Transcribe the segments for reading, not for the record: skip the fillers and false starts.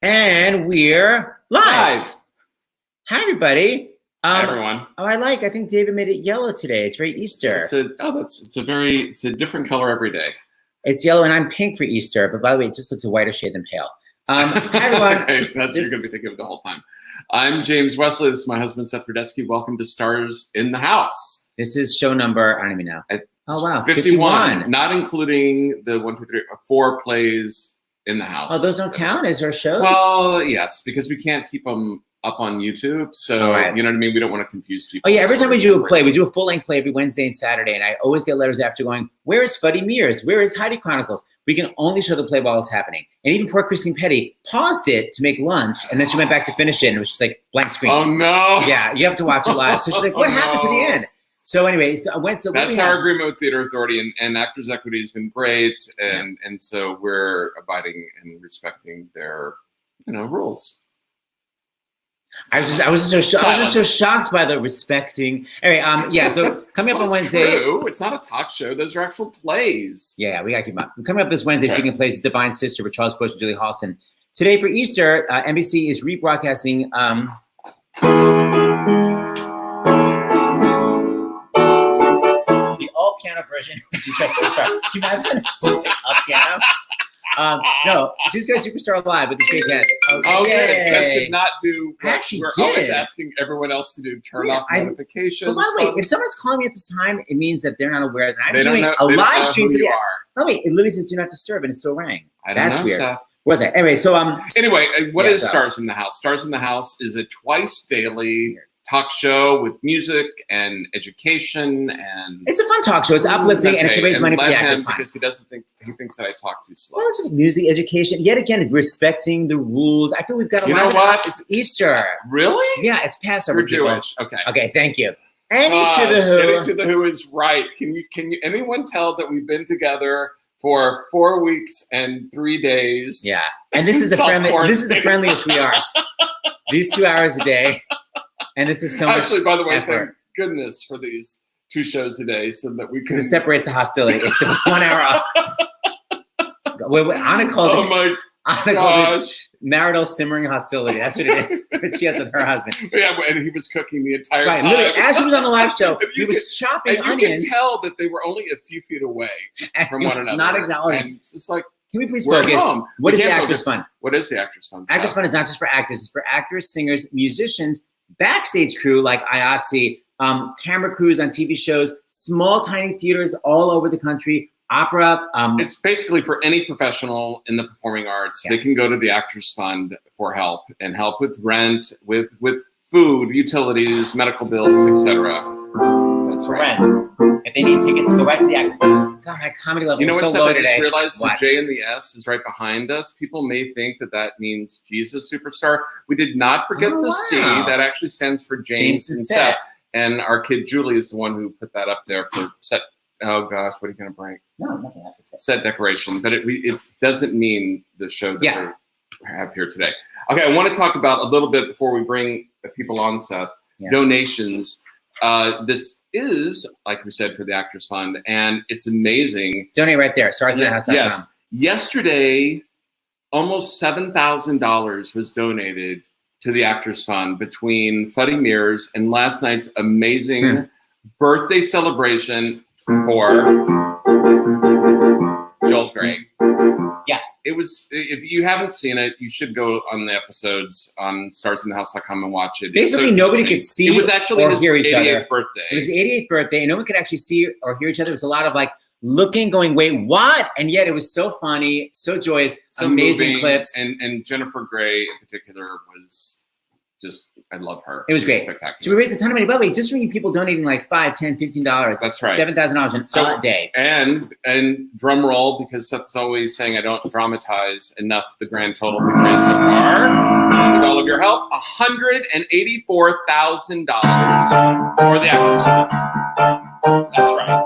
And we're live. Hi, everybody. Hi, everyone. I think David made it yellow today. It's very Easter. It's a different color every day. It's yellow, and I'm pink for Easter. But by the way, it just looks a whiter shade than pale. Hi, everyone. Okay, that's what you're going to be thinking of the whole time. I'm James Wesley. This is my husband, Seth Rudetsky. Welcome to Stars in the House. This is show number, I don't even know. Oh, wow. 51. Not including the 1, 2, 3, 4 plays in the house. Oh, those don't count as our shows? Well, yes, because we can't keep them up on YouTube. So, You know what I mean? We don't want to confuse people. Oh, yeah. Every time we do a play, we do a full-length play every Wednesday and Saturday. And I always get letters after going, where is Fuddy Mears? Where is Heidi Chronicles? We can only show the play while it's happening. And even poor Christine Petty paused it to make lunch. And then she went back to finish it. And it was just like blank screen. Oh, no. Yeah, you have to watch it live. So she's like, what happened to the end? So anyway, that's our agreement with Theater Authority, and Actors Equity has been great, and so we're abiding and respecting their rules. I was just so shocked by the respecting. Anyway, so coming up on Wednesday. True. It's not a talk show; those are actual plays. Yeah, we gotta keep up. Coming up this Wednesday, speaking of plays, Divine Sister with Charles Bush and Julie Halston. Today for Easter, NBC is rebroadcasting. Piano version. Can you imagine? Just like up piano. No, she's got Superstar Live with this great cast. Okay, Seth did not do. We're always asking everyone else to do turn off notifications. But by the way, if someone's calling me at this time, it means that they're not aware that I'm doing a live stream for the. By the way, it literally says "Do not disturb" and it still rang. That's weird. Seth. What was that? Anyway, so Anyway, what is Stars in the House? Stars in the House is a twice daily talk show with music and education, and it's a fun talk show. It's uplifting and it's to raise money for the Actors Fund. Because he thinks that I talk too slow. Well, it's just music education. Yet again, respecting the rules. I feel we've got a lot. You know what? It's Easter. Really? Yeah, it's Passover. We're Jewish. Okay. Okay, thank you. Any to the Who. Any to the Who is right. Can you anyone tell that we've been together for 4 weeks and 3 days? Yeah, and this is the friendliest we are. These 2 hours a day. And this is so much Actually, by the way, effort. Thank goodness for these 2 shows a day so that we can... Because it separates the hostility. It's 1 hour off. Anna called it marital simmering hostility. That's what it is. That she has with her husband. Yeah, and he was cooking the entire time. Literally, as she was on the live show, he was chopping onions. You can tell that they were only a few feet away from one another. Not acknowledging. And it's just like... Can we please focus? What is the Actors Fund? What is the Actors Fund? Actors Fund is not just for actors. It's for actors, singers, musicians, backstage crew like IATSE, camera crews on TV shows, small, tiny theaters all over the country, opera. It's basically for any professional in the performing arts. Yeah. They can go to the Actors Fund for help with rent, with food, utilities, medical bills, etc. That's right. Rent. If they need tickets, go right to the Actors Fund. God, my comedy level is so low today. I just realized the J and the S is right behind us. People may think that means Jesus Superstar. We did not forget the C. That actually stands for James and Seth. And our kid Julie is the one who put that up there for set. Oh gosh, what are you going to bring? No, nothing. Set decoration, but it doesn't mean the show that we have here today. Okay, I want to talk about a little bit before we bring people on, Seth. Donations. This is, like we said, for the Actors Fund, and it's amazing. Donate right there. StarsInTheHouse.com. Yes. Yesterday, almost $7,000 was donated to the Actors Fund between Fuddy Mears and last night's amazing birthday celebration for Joel Grey. Yeah. It was, if you haven't seen it, you should go on the episodes on StarsInTheHouse.com and watch it. Basically, nobody could see it was actually or his hear each 88th other. birthday. It was the 88th birthday, and no one could actually see or hear each other. It was a lot of looking, going, wait, what? And yet it was so funny, so joyous, so amazing moving, clips. And Jennifer Grey in particular was just, I love her. It was great. Spectacular. So we raised a ton of money. By the way, just from you people donating $5, $10, $15. That's right. $7,000 a day. And drum roll, because Seth's always saying I don't dramatize enough the grand total we've raised so far. With all of your help, $184,000 for the Actors Fund. That's right.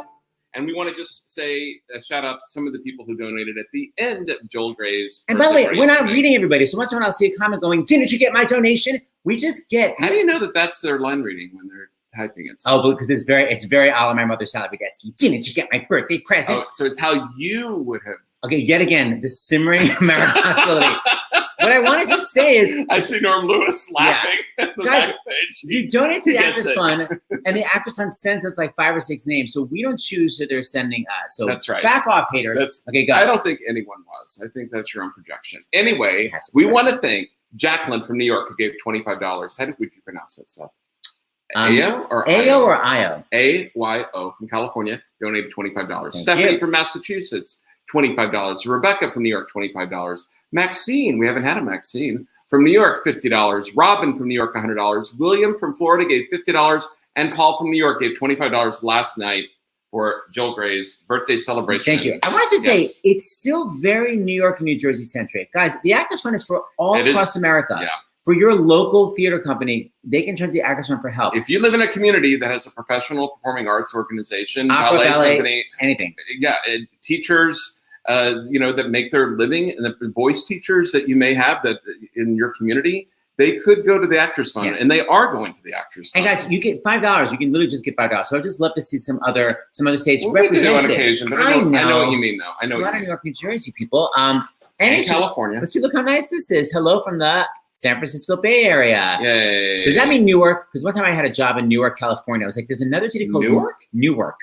And we want to just say a shout out to some of the people who donated at the end of Joel Gray's. And by the way, we're not reading everybody. So once in a while I'll see a comment going, didn't you get my donation? We just get. How do you know that that's their line reading when they're typing it? Oh, because it's very a la my mother Sally Rudetsky. Didn't you get my birthday present? Oh, so it's how you would have. Okay, yet again, the simmering American hostility. what I want to just say is, I see Norm Lewis laughing at the guys, backstage. you donate to the Gets Actors it. Fund, and the Actors Fund sends us like 5 or 6 names, so we don't choose who they're sending us. So That's right. back off, haters. Okay, go. I don't think anyone was. I think that's your own projection. Anyway, Yes, we want to thank Jacqueline from New York who gave $25. How would you pronounce that, Seth? Ayo or Ayo or Io? AYO from California donated $25. Thank Stephanie you. from Massachusetts, $25. Rebecca from New York, $25. Maxine, we haven't had a Maxine, from New York, $50. Robin from New York, $100. William from Florida gave $50. And Paul from New York gave $25 last night for Jill Gray's birthday celebration. Thank you. I wanted to say, it's still very New York and New Jersey centric. Guys, the Actors Fund is for all across America. Yeah. For your local theater company, they can turn to the Actors Fund for help. If you live in a community that has a professional performing arts organization, opera, ballet, symphony, anything. Yeah, teachers, that make their living, and the voice teachers that you may have that in your community, they could go to the Actors Fund, and they are going to the Actors Fund. And guys, you get $5. You can literally just get $5. So I'd just love to see some other states We represented. do on occasion, but I know what you mean, though. I know a lot of New York, New Jersey people. And California. Let's see, look how nice this is. Hello from the San Francisco Bay Area. Yay. Does that mean Newark? Because one time I had a job in Newark, California. I was like, there's another city called Newark. Newark.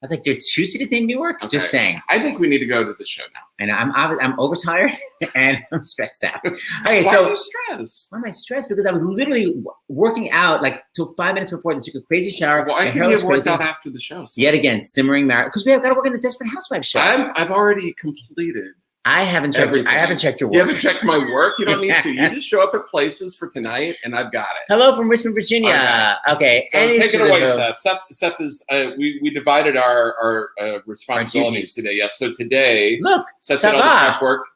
I was like, there are 2 cities named Newark? Okay. Just saying. I think we need to go to the show now. And I'm overtired and I'm stressed out. Okay, Why so are you stressed? why am I stressed? Because I was literally working out like till 5 minutes before. They took a crazy shower. Well, I my can hair was get worked crazy. out after the show. So. Yet again, simmering marriage. Because we have got to work in the Desperate Housewives show. I've already completed. I haven't checked. I haven't checked your work. You haven't checked my work. You don't need to. You just show up at places for tonight, and I've got it. Hello from Richmond, Virginia. Okay, so take it away, Seth. Seth is. We divided our responsibilities today. Yes. So today, look, Seth did all the prep work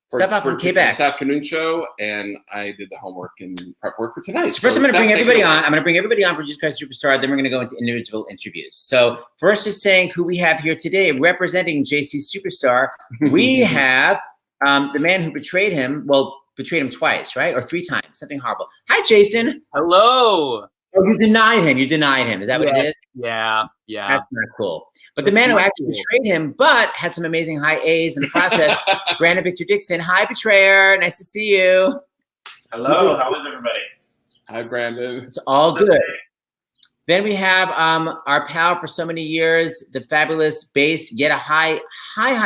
for from Quebec. This afternoon show, and I did the homework and prep work for tonight. So first, I'm going to bring everybody on. I'm going to bring everybody on for Jesus Christ Superstar. Then we're going to go into individual interviews. So first, just saying who we have here today, representing JC Superstar. We have the man who betrayed him. Well, betrayed him twice, right, or 3 times, something horrible. Hi, Jason. Hello. Oh, you denied him. You denied him. Is that what it is? Yeah. That's not cool. But the man who actually betrayed him, but had some amazing high A's in the process, Brandon Victor Dixon. Hi, betrayer. Nice to see you. Hello. How is everybody? Hi, Brandon. It's all good. Then we have our pal for so many years, the fabulous bass, yet a high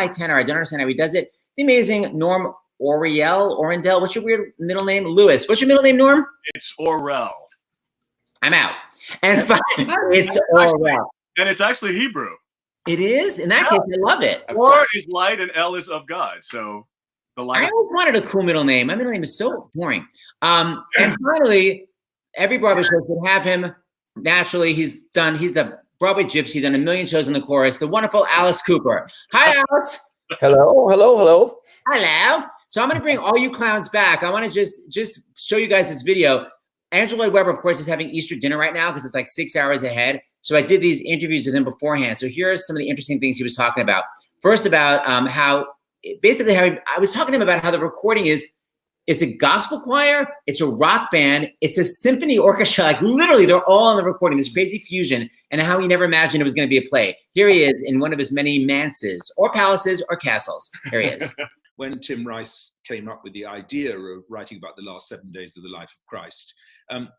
tenor. I don't understand how he does it. The amazing Norm Orendell. What's your weird middle name? Lewis. What's your middle name, Norm? It's Orel. I'm out. And it's Orwell. And it's actually Hebrew. It is? In that case, I love it. Or is light and L is of God. So the light. I always wanted a cool middle name. My middle name is so boring. And finally, every Broadway show should have him. Naturally, he's a Broadway gypsy, done a million shows in the chorus. The wonderful Alice Cooper. Hi, Alice. Hello. Hello. So I'm going to bring all you clowns back. I want to just show you guys this video. Andrew Lloyd Webber, of course, is having Easter dinner right now because it's like 6 hours ahead. So I did these interviews with him beforehand. So here are some of the interesting things he was talking about. First, about how I was talking to him about how the recording is. It's a gospel choir, it's a rock band, it's a symphony orchestra. Like literally, they're all on the recording. This crazy fusion, and how he never imagined it was going to be a play. Here he is in one of his many manses, or palaces, or castles. Here he is. When Tim Rice came up with the idea of writing about the last 7 days of the life of Christ,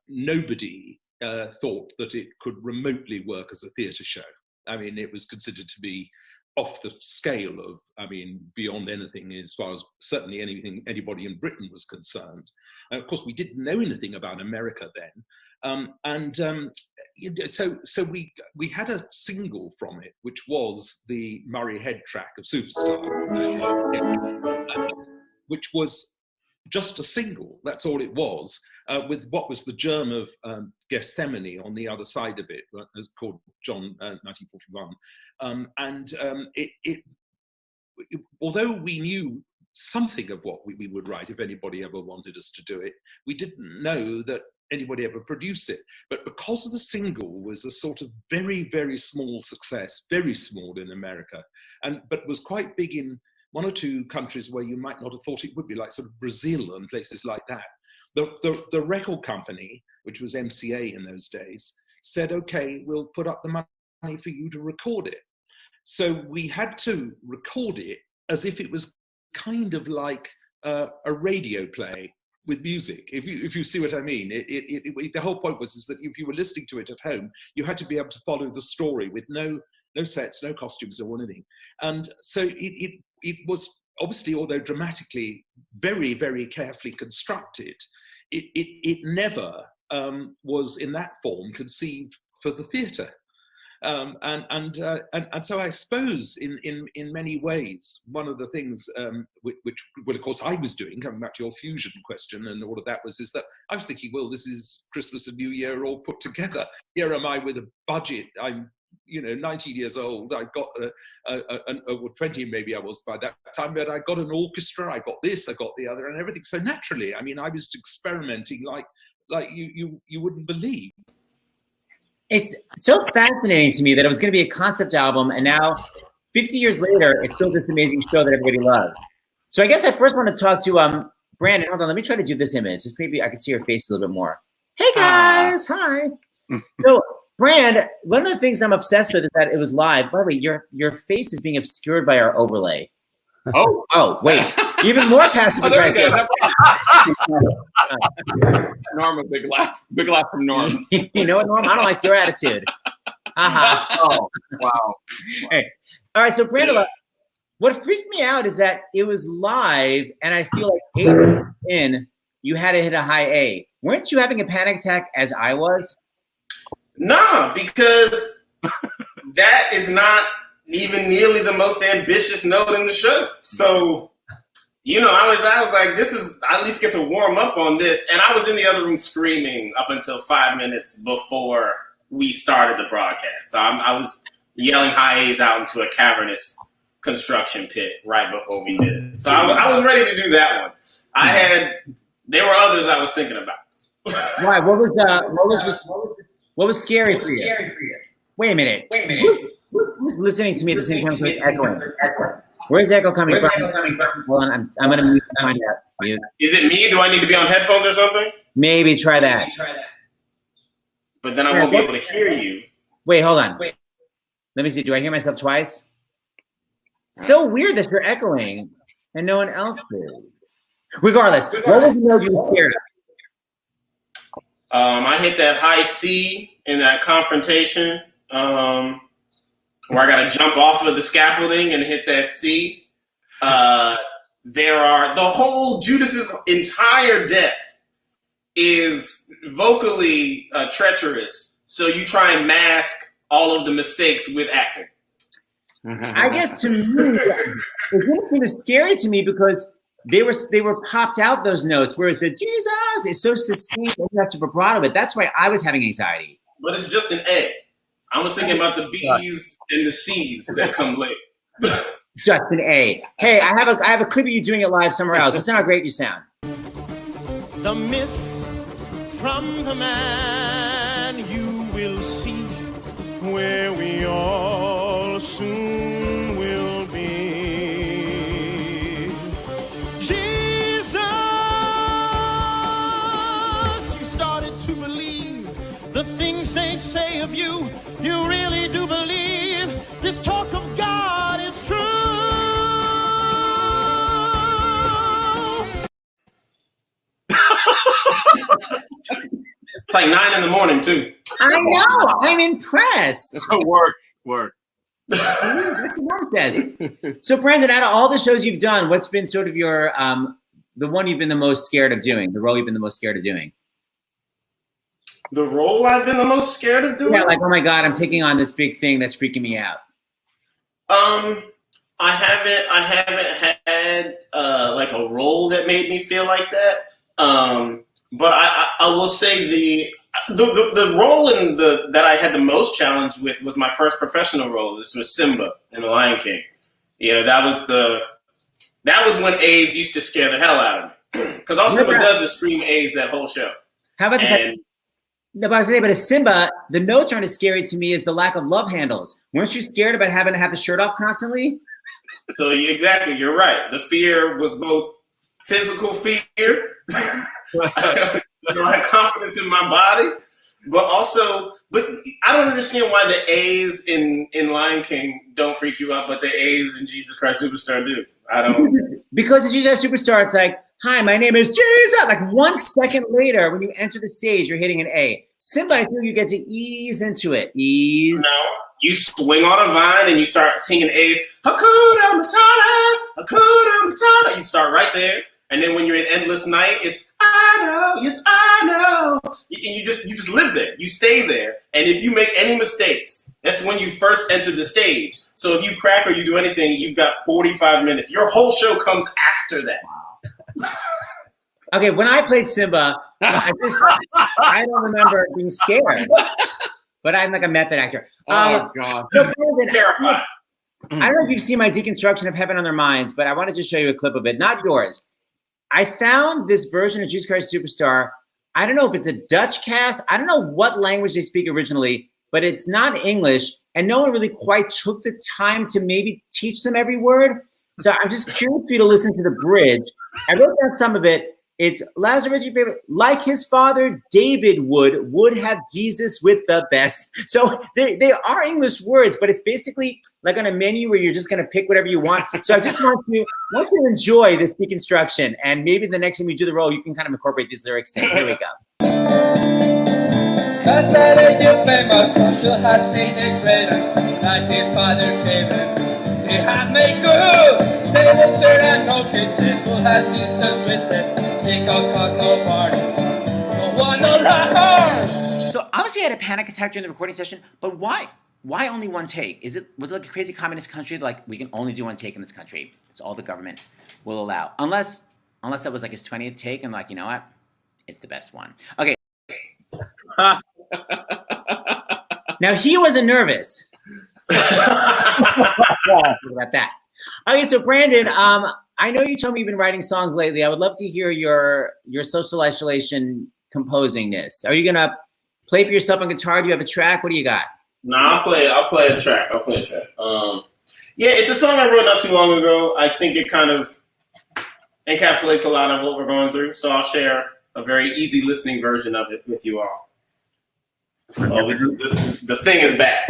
nobody thought that it could remotely work as a theatre show. I mean, it was considered to be off the scale of, beyond anything as far as certainly anybody in Britain was concerned. And of course, we didn't know anything about America then. So we had a single from it, which was the Murray Head track of Superstar, which was just a single. That's all it was, with what was the germ of Gethsemane on the other side of it, as called John 1941. Although we knew something of what we would write if anybody ever wanted us to do it, we didn't know that anybody ever produce it. But because the single was a sort of very, very small success, very small in America, but was quite big in 1 or 2 countries where you might not have thought it would be, like sort of Brazil and places like that. The record company, which was MCA in those days, said, okay, we'll put up the money for you to record it. So we had to record it as if it was kind of like a radio play with music, if you see what I mean. The whole point was is that if you were listening to it at home, you had to be able to follow the story with no sets, no costumes or anything. And so it was obviously, although dramatically very, very carefully constructed, it never was in that form conceived for the theatre. And so I suppose in many ways, one of the things which of course I was doing, coming back to your fusion question and all of that, is that I was thinking, well, this is Christmas and New Year all put together. Here am I with a budget. I'm 19 years old. I got 20 maybe I was by that time, but I got an orchestra. I got this, I got the other, and everything. So naturally, I mean, I was experimenting like you wouldn't believe. It's so fascinating to me that it was going to be a concept album, and now, 50 years later, it's still this amazing show that everybody loves. So I guess I first want to talk to Brandon. Hold on, let me try to do this image. Just maybe I can see your face a little bit more. Hey guys, hi. So, Brand, one of the things I'm obsessed with is that it was live. By the way, your face is being obscured by our overlay. Oh, wait. Even more passive aggressive. Norm, a big laugh from Norm. You know what, Norm? I don't like your attitude. Oh, wow. Hey. All right, so Brandon, what freaked me out is that it was live, and I feel like 8 minutes in, you had to hit a high A. Weren't you having a panic attack as I was? Nah, because that is not even nearly the most ambitious note in the show. So, I was like, I at least get to warm up on this. And I was in the other room screaming up until 5 minutes before we started the broadcast. So I was yelling high A's out into a cavernous construction pit right before we did it. So I was ready to do that one. There were others I was thinking about. Why? What was scary for you? Wait a minute. Who's listening to me at the same time? So it's echoing. Where's the echo coming from? Hold on, I'm going to mute. Is it me? Do I need to be on headphones or something? Maybe try that. But then I won't be able to hear you. Wait, hold on. Let me see. Do I hear myself twice? So weird that you're echoing and no one else is. Regardless, what was the note you were scared of? I hit that high C in that confrontation where I got to jump off of the scaffolding and hit that C. The whole Judas's entire death is vocally treacherous. So you try and mask all of the mistakes with acting. I guess to me, it didn't seem as scary to me because they were popped out, those notes, whereas the Jesus is so sustained and you have to vibrato it. That's why I was having anxiety. But it's just an A. I was thinking about the B's and the C's that come later. Just an A. Hey, I have a clip of you doing it live somewhere else. Listen how great you sound. The myth from the man you will see, where we all soon will be. Jesus, you started to believe the things they say of you. You really do believe this talk of God is true. It's like 9 a.m. too. I know. I'm impressed. Work. That's what Mark says. So, Brandon, out of all the shows you've done, what's been sort of your the one you've been the most scared of doing? The role you've been the most scared of doing? The role I've been the most scared of doing? Yeah, like, oh my God, I'm taking on this big thing that's freaking me out. I haven't had like a role that made me feel like that. But I will say the role that I had the most challenge with was my first professional role. This was Simba in The Lion King. That was when A's used to scare the hell out of me because all Simba does is scream A's that whole show. How about No, but I was saying, but as Simba, the notes aren't as scary to me as the lack of love handles. Weren't you scared about having to have the shirt off constantly? So exactly, you're right. The fear was both physical fear. I had confidence in my body, but I don't understand why the A's in Lion King don't freak you out, but the A's in Jesus Christ Superstar do. I don't. Because it's Jesus Superstar, it's like, hi, my name is Jesus. Like 1 second later, when you enter the stage, you're hitting an A. Simba, I feel you get to ease into it. Ease. No, you swing on a vine and you start singing A's. Hakuna Matata, Hakuna Matata. You start right there, and then when you're in Endless Night, it's I know, yes I know. And you just live there. You stay there, and if you make any mistakes, that's when you first enter the stage. So if you crack or you do anything, you've got 45 minutes. Your whole show comes after that. Okay, when I played Simba, I don't remember being scared. But I'm like a method actor. Oh, God. So Brandon, Terrified. I don't know if you've seen my deconstruction of Heaven on Their Minds, but I wanted to show you a clip of it, not yours. I found this version of Jesus Christ Superstar. I don't know if it's a Dutch cast. I don't know what language they speak originally, but it's not English. And no one really quite took the time to maybe teach them every word. So I'm just curious for you to listen to the bridge. I wrote down some of it. It's Lazarus, your favorite, like his father David would have Jesus with the best. So they are English words, but it's basically like on a menu where you're just going to pick whatever you want. So I just want you to enjoy this deconstruction, and maybe the next time you do the role, you can kind of incorporate these lyrics in. Here we go. Lazarus, your famous, social had stated greater, like his father David. He had made good. They will turn and no kitchen will have Jesus with them. So obviously I had a panic attack during the recording session, but why only one take? Was it like a crazy communist country, like we can only do one take in this country? It's all the government will allow. Unless that was like his 20th take and like, you know what? It's the best one. Okay. Now he wasn't nervous. About that. Okay, so Brandon, I know you told me you've been writing songs lately. I would love to hear your social isolation composingness. Are you gonna play for yourself on guitar? Do you have a track? What do you got? No, I'll play a track. Yeah, it's a song I wrote not too long ago. I think it kind of encapsulates a lot of what we're going through. So I'll share a very easy listening version of it with you all. Oh, the thing is back.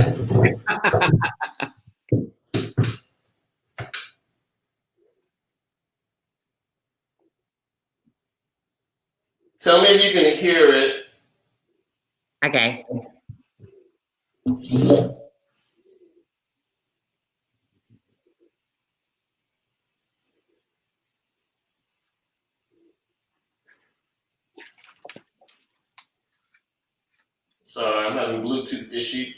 Tell me if you can hear it. Okay. Sorry, I'm having Bluetooth issues.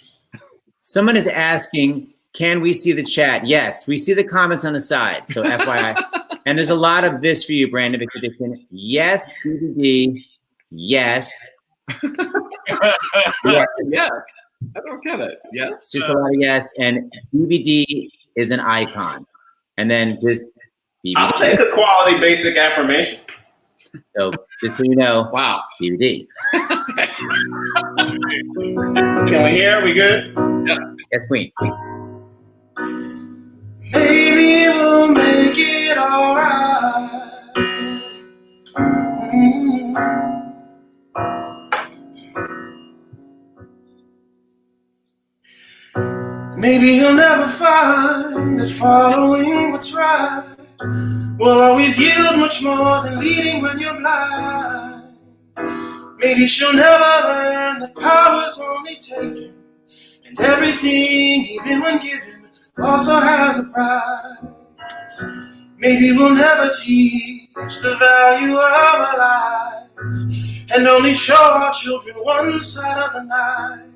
Someone is asking, can we see the chat? Yes, we see the comments on the side. So FYI. And there's a lot of this for you, Brandon. Victor Dixon. Yes, BBD. Yes. Yes. I don't get it. Yes. Just a lot of yes. And BBD is an icon. And then just BBD. I'll take a quality basic affirmation. So just so you know, Wow. BBD. Can we hear? We good? Yeah. Yes, Queen. Maybe we'll make it alright. Maybe he'll never find that following what's right will always yield much more than leading when you're blind. Maybe she'll never learn that power's only taken, and everything, even when given, also has a price. Maybe we'll never teach the value of a life and only show our children one side of the knife.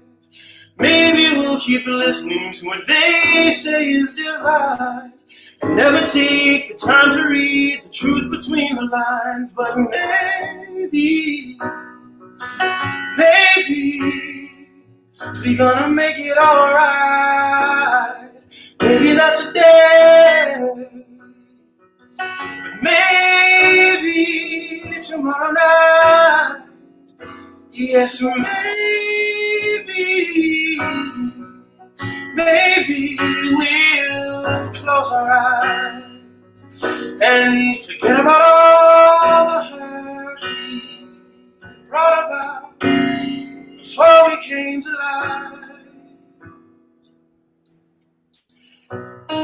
Maybe we'll keep listening to what they say is divine and never take the time to read the truth between the lines. But maybe we're gonna make it alright. Maybe not today, but maybe tomorrow night. Yes, maybe we'll close our eyes and forget about all the hurt we brought about before we came to life.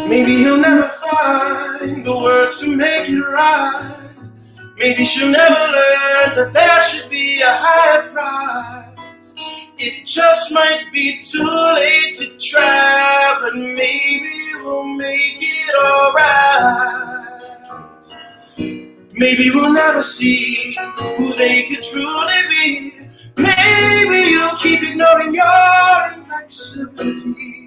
Maybe he'll never find the words to make it right. Maybe she'll never learn that there should be a higher price. It just might be too late to try, but maybe we'll make it alright. Maybe we'll never see who they could truly be. Maybe you'll keep ignoring your inflexibility.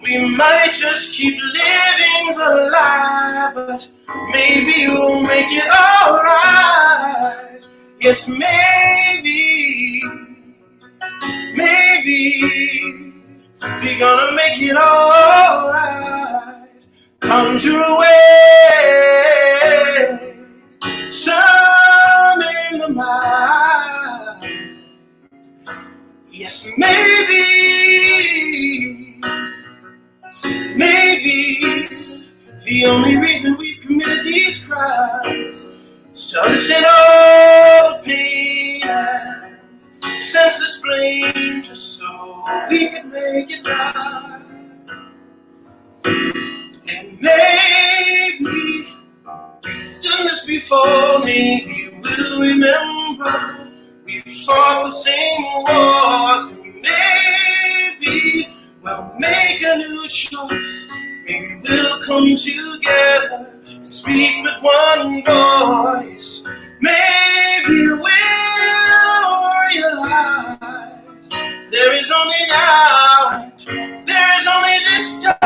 We might just keep living the lie, but maybe we'll make it alright. Yes, maybe we're gonna make it alright. Conjure away some in the mind. Yes, maybe the only reason we've committed these crimes is to understand all the pain and sense this blame, just so we could make it right. And maybe we've done this before, maybe we'll remember we fought the same wars, and maybe we'll make a new choice. Maybe we'll come together and speak with one voice. Maybe we'll realize there is only now and there is only this time.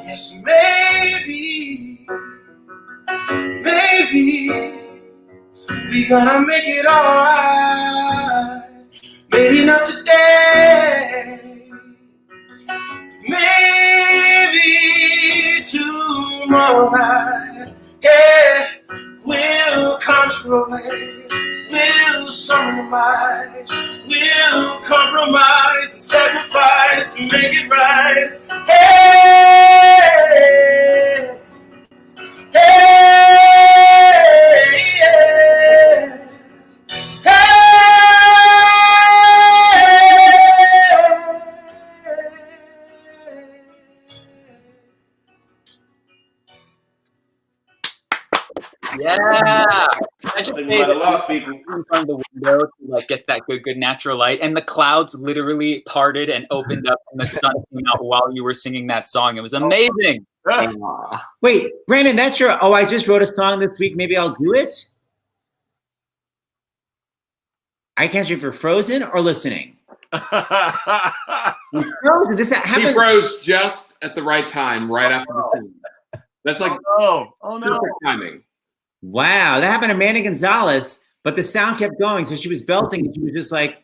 Yes, maybe we gonna make it alright. Maybe not today, maybe tomorrow night. Yeah, we'll conjure away, we'll summon the mind, we'll compromise and sacrifice to make it right. Hey, hey. Yeah, I just We might have lost people in front of the window to like get that good natural light, and the clouds literally parted and opened up, and the sun came out while you were singing that song. It was amazing. Wait, Brandon, that's your. Oh, I just wrote a song this week. Maybe I'll do it. I can't see if you're frozen or listening. You're frozen. This happened. He froze just at the right time, right after the song. That's like perfect timing. Wow, that happened to Amanda Gonzalez, but the sound kept going, so she was belting, and she was just like.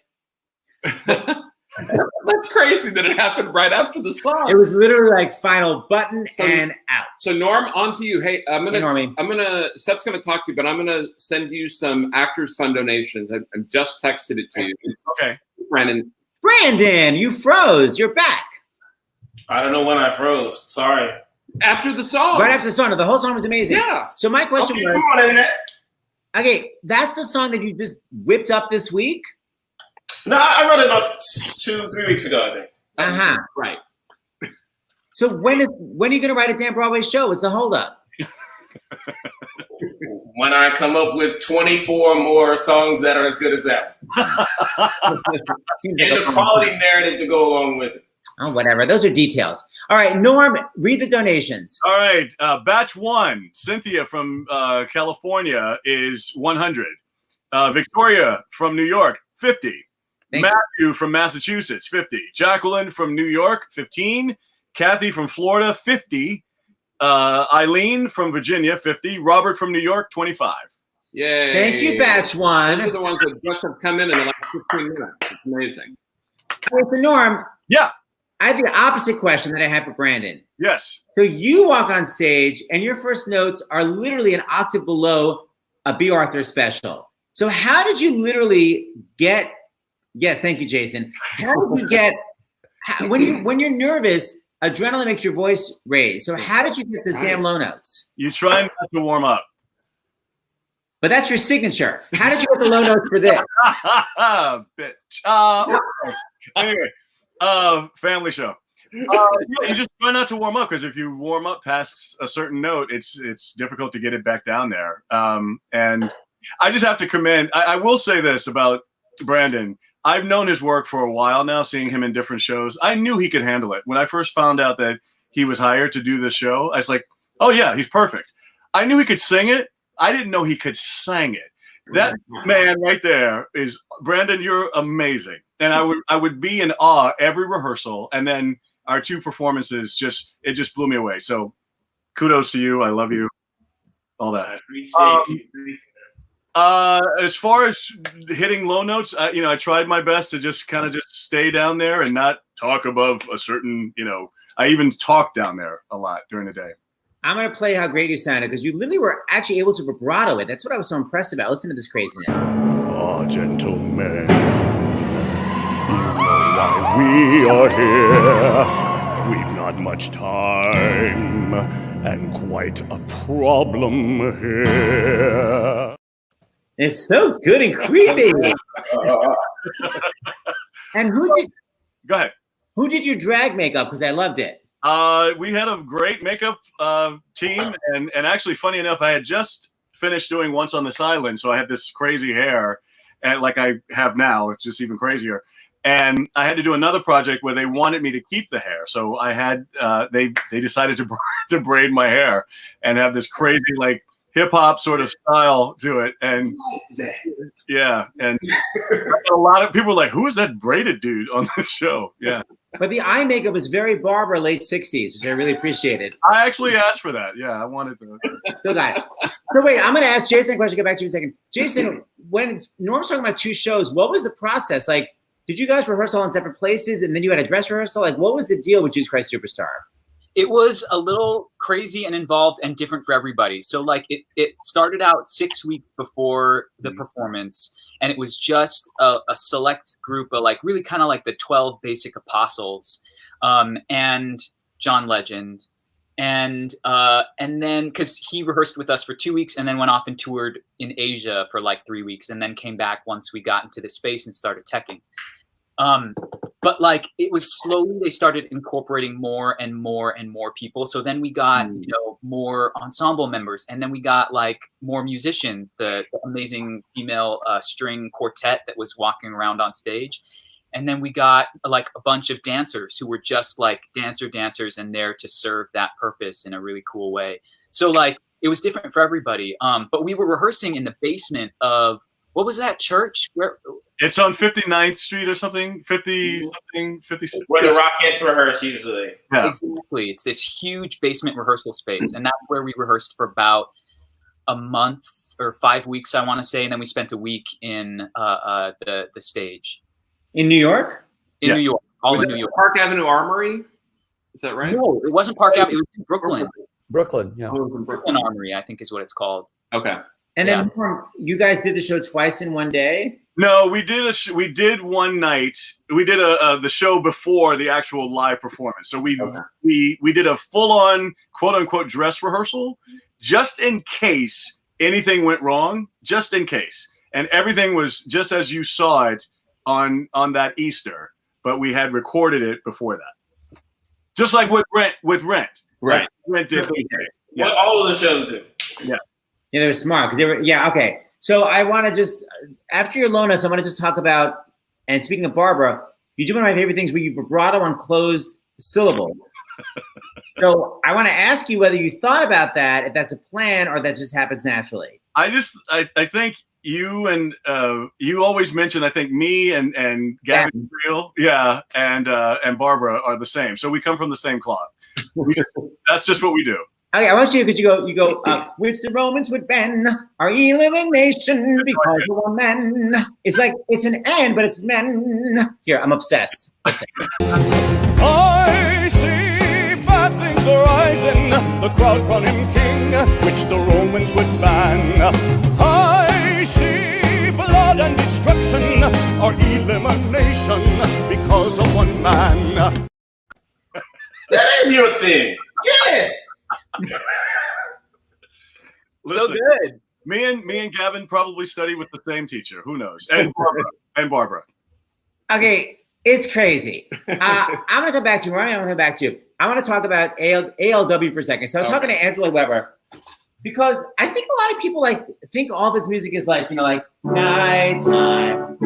That's crazy that it happened right after the song. It was literally like final button and out. So Norm, on to you. Hey, Seth's gonna talk to you, but I'm gonna send you some Actors Fund donations. I just texted it to you. Okay. Brandon, you froze. You're back. I don't know when I froze. Sorry. After the song. Right after the song. The whole song was amazing. Yeah. So my question was, come on, Internet. Okay, that's the song that you just whipped up this week? No, I wrote it about 2-3 weeks ago, I think. Uh-huh. Right. So when are you going to write a damn Broadway show? What's the holdup? When I come up with 24 more songs that are as good as that. And the quality narrative to go along with it. Oh, whatever. Those are details. All right, Norm, read the donations. All right, batch one, Cynthia from California is 100. Victoria from New York, 50. Matthew from Massachusetts, 50. Jacqueline from New York, 15. Kathy from Florida, 50. Eileen from Virginia, 50. Robert from New York, 25. Yay. Thank you, batch one. Those are the ones that just have come in the last 15 minutes. It's amazing. All right, so Norm. Yeah. I have the opposite question that I have for Brandon. Yes. So you walk on stage and your first notes are literally an octave below a B. Arthur special. So how did you literally get, yes, thank you, Jason. How did you get, when you're nervous, adrenaline makes your voice raise. So how did you get this damn low notes? You try not to warm up. But that's your signature. How did you get the low notes for this? Bitch. Anyway, family show. You just try not to warm up, because if you warm up past a certain note, it's difficult to get it back down there. And I just have to commend. I will say this about Brandon. I've known his work for a while now, seeing him in different shows. I knew he could handle it. When I first found out that he was hired to do this show, I was like, oh yeah, he's perfect. I knew he could sing it. I didn't know he could sing it. That man right there is Brandon. You're amazing, and I would be in awe every rehearsal. And then our 2 performances just blew me away. So kudos to you. I love you. All that. I appreciate you. As far as hitting low notes, I tried my best to just kind of just stay down there and not talk above a certain, I even talked down there a lot during the day. I'm going to play how great you sounded, because you literally were actually able to vibrato it. That's what I was so impressed about. Listen to this craziness. Oh, gentlemen, you know why we are here. We've not much time and quite a problem here. It's so good and creepy. And Go ahead. Who did your drag makeup? Because I loved it. We had a great makeup team, and actually, funny enough, I had just finished doing Once on This Island, so I had this crazy hair, and like I have now, it's just even crazier. And I had to do another project where they wanted me to keep the hair, so I had they decided to braid my hair and have this crazy like hip hop sort of style to it, and yeah, and a lot of people were like, "Who is that braided dude on the show?" Yeah. But the eye makeup was very Barbara late 60s, which I really appreciated. I actually asked for that. Yeah, I wanted to. Still got it. So wait, I'm going to ask Jason a question. Get back to you in a second. Jason, when Norm's talking about 2 shows, what was the process? Like, did you guys rehearse all in separate places, and then you had a dress rehearsal? Like, what was the deal with Jesus Christ Superstar? It was a little crazy and involved and different for everybody. So like it started out 6 weeks before the performance, and it was just a select group of like really kind of like the 12 basic apostles, and John Legend. And then because he rehearsed with us for 2 weeks and then went off and toured in Asia for like 3 weeks, and then came back once we got into the space and started teching. But like it was slowly, they started incorporating more and more and more people. So then we got, more ensemble members, and then we got like more musicians, the amazing female string quartet that was walking around on stage. And then we got like a bunch of dancers who were just like dancers and there to serve that purpose in a really cool way. So like it was different for everybody. But we were rehearsing in the basement of, what was that church? Where it's on 59th Street or something, 50 something, 56. Where the Rockettes rehearse usually. Yeah. Exactly. It's this huge basement rehearsal space. And that's where we rehearsed for about a month or 5 weeks, I want to say. And then we spent a week in the stage. In New York? In New York. Was it New York. Park Avenue Armory? Is that right? No, it wasn't Park Avenue. It was in Brooklyn. Brooklyn, yeah. Brooklyn Armory, I think is what it's called. Okay. And then you guys did the show twice in one day? No, we did one night. We did the show before the actual live performance. So we did a full-on quote unquote dress rehearsal just in case anything went wrong, just in case. And everything was just as you saw it on that Easter, but we had recorded it before that. Just like with Rent. Right. Rent did. Yeah. What all of the shows do. Yeah. Yeah, they were smart because they were. Yeah, okay. So I want to just after your low notes, I want to just talk about. And speaking of Barbara, you do one of my favorite things where you vibrato on closed syllables. So I want to ask you whether you thought about that, if that's a plan or that just happens naturally. I think you and you always mention. I think me and Gavin Creel, and Barbara are the same. So we come from the same cloth. That's just what we do. Okay, I want you because you go which the Romans would bend our elimination because of our men. It's like it's an and, but it's men. Here, I'm obsessed. Listen. I see bad things arising, the crowd running king, which the Romans would ban. I see blood and destruction, our elimination because of one man. That is your thing. Yeah. So good. Me and Gavin probably studied with the same teacher. Who knows? And Barbara. Okay, it's crazy. I'm gonna come back to you. Ryan, I'm gonna come back to you. I want to talk about ALW for a second. So I was talking to Andrew Lloyd Webber because I think a lot of people think all of his music is like nighttime,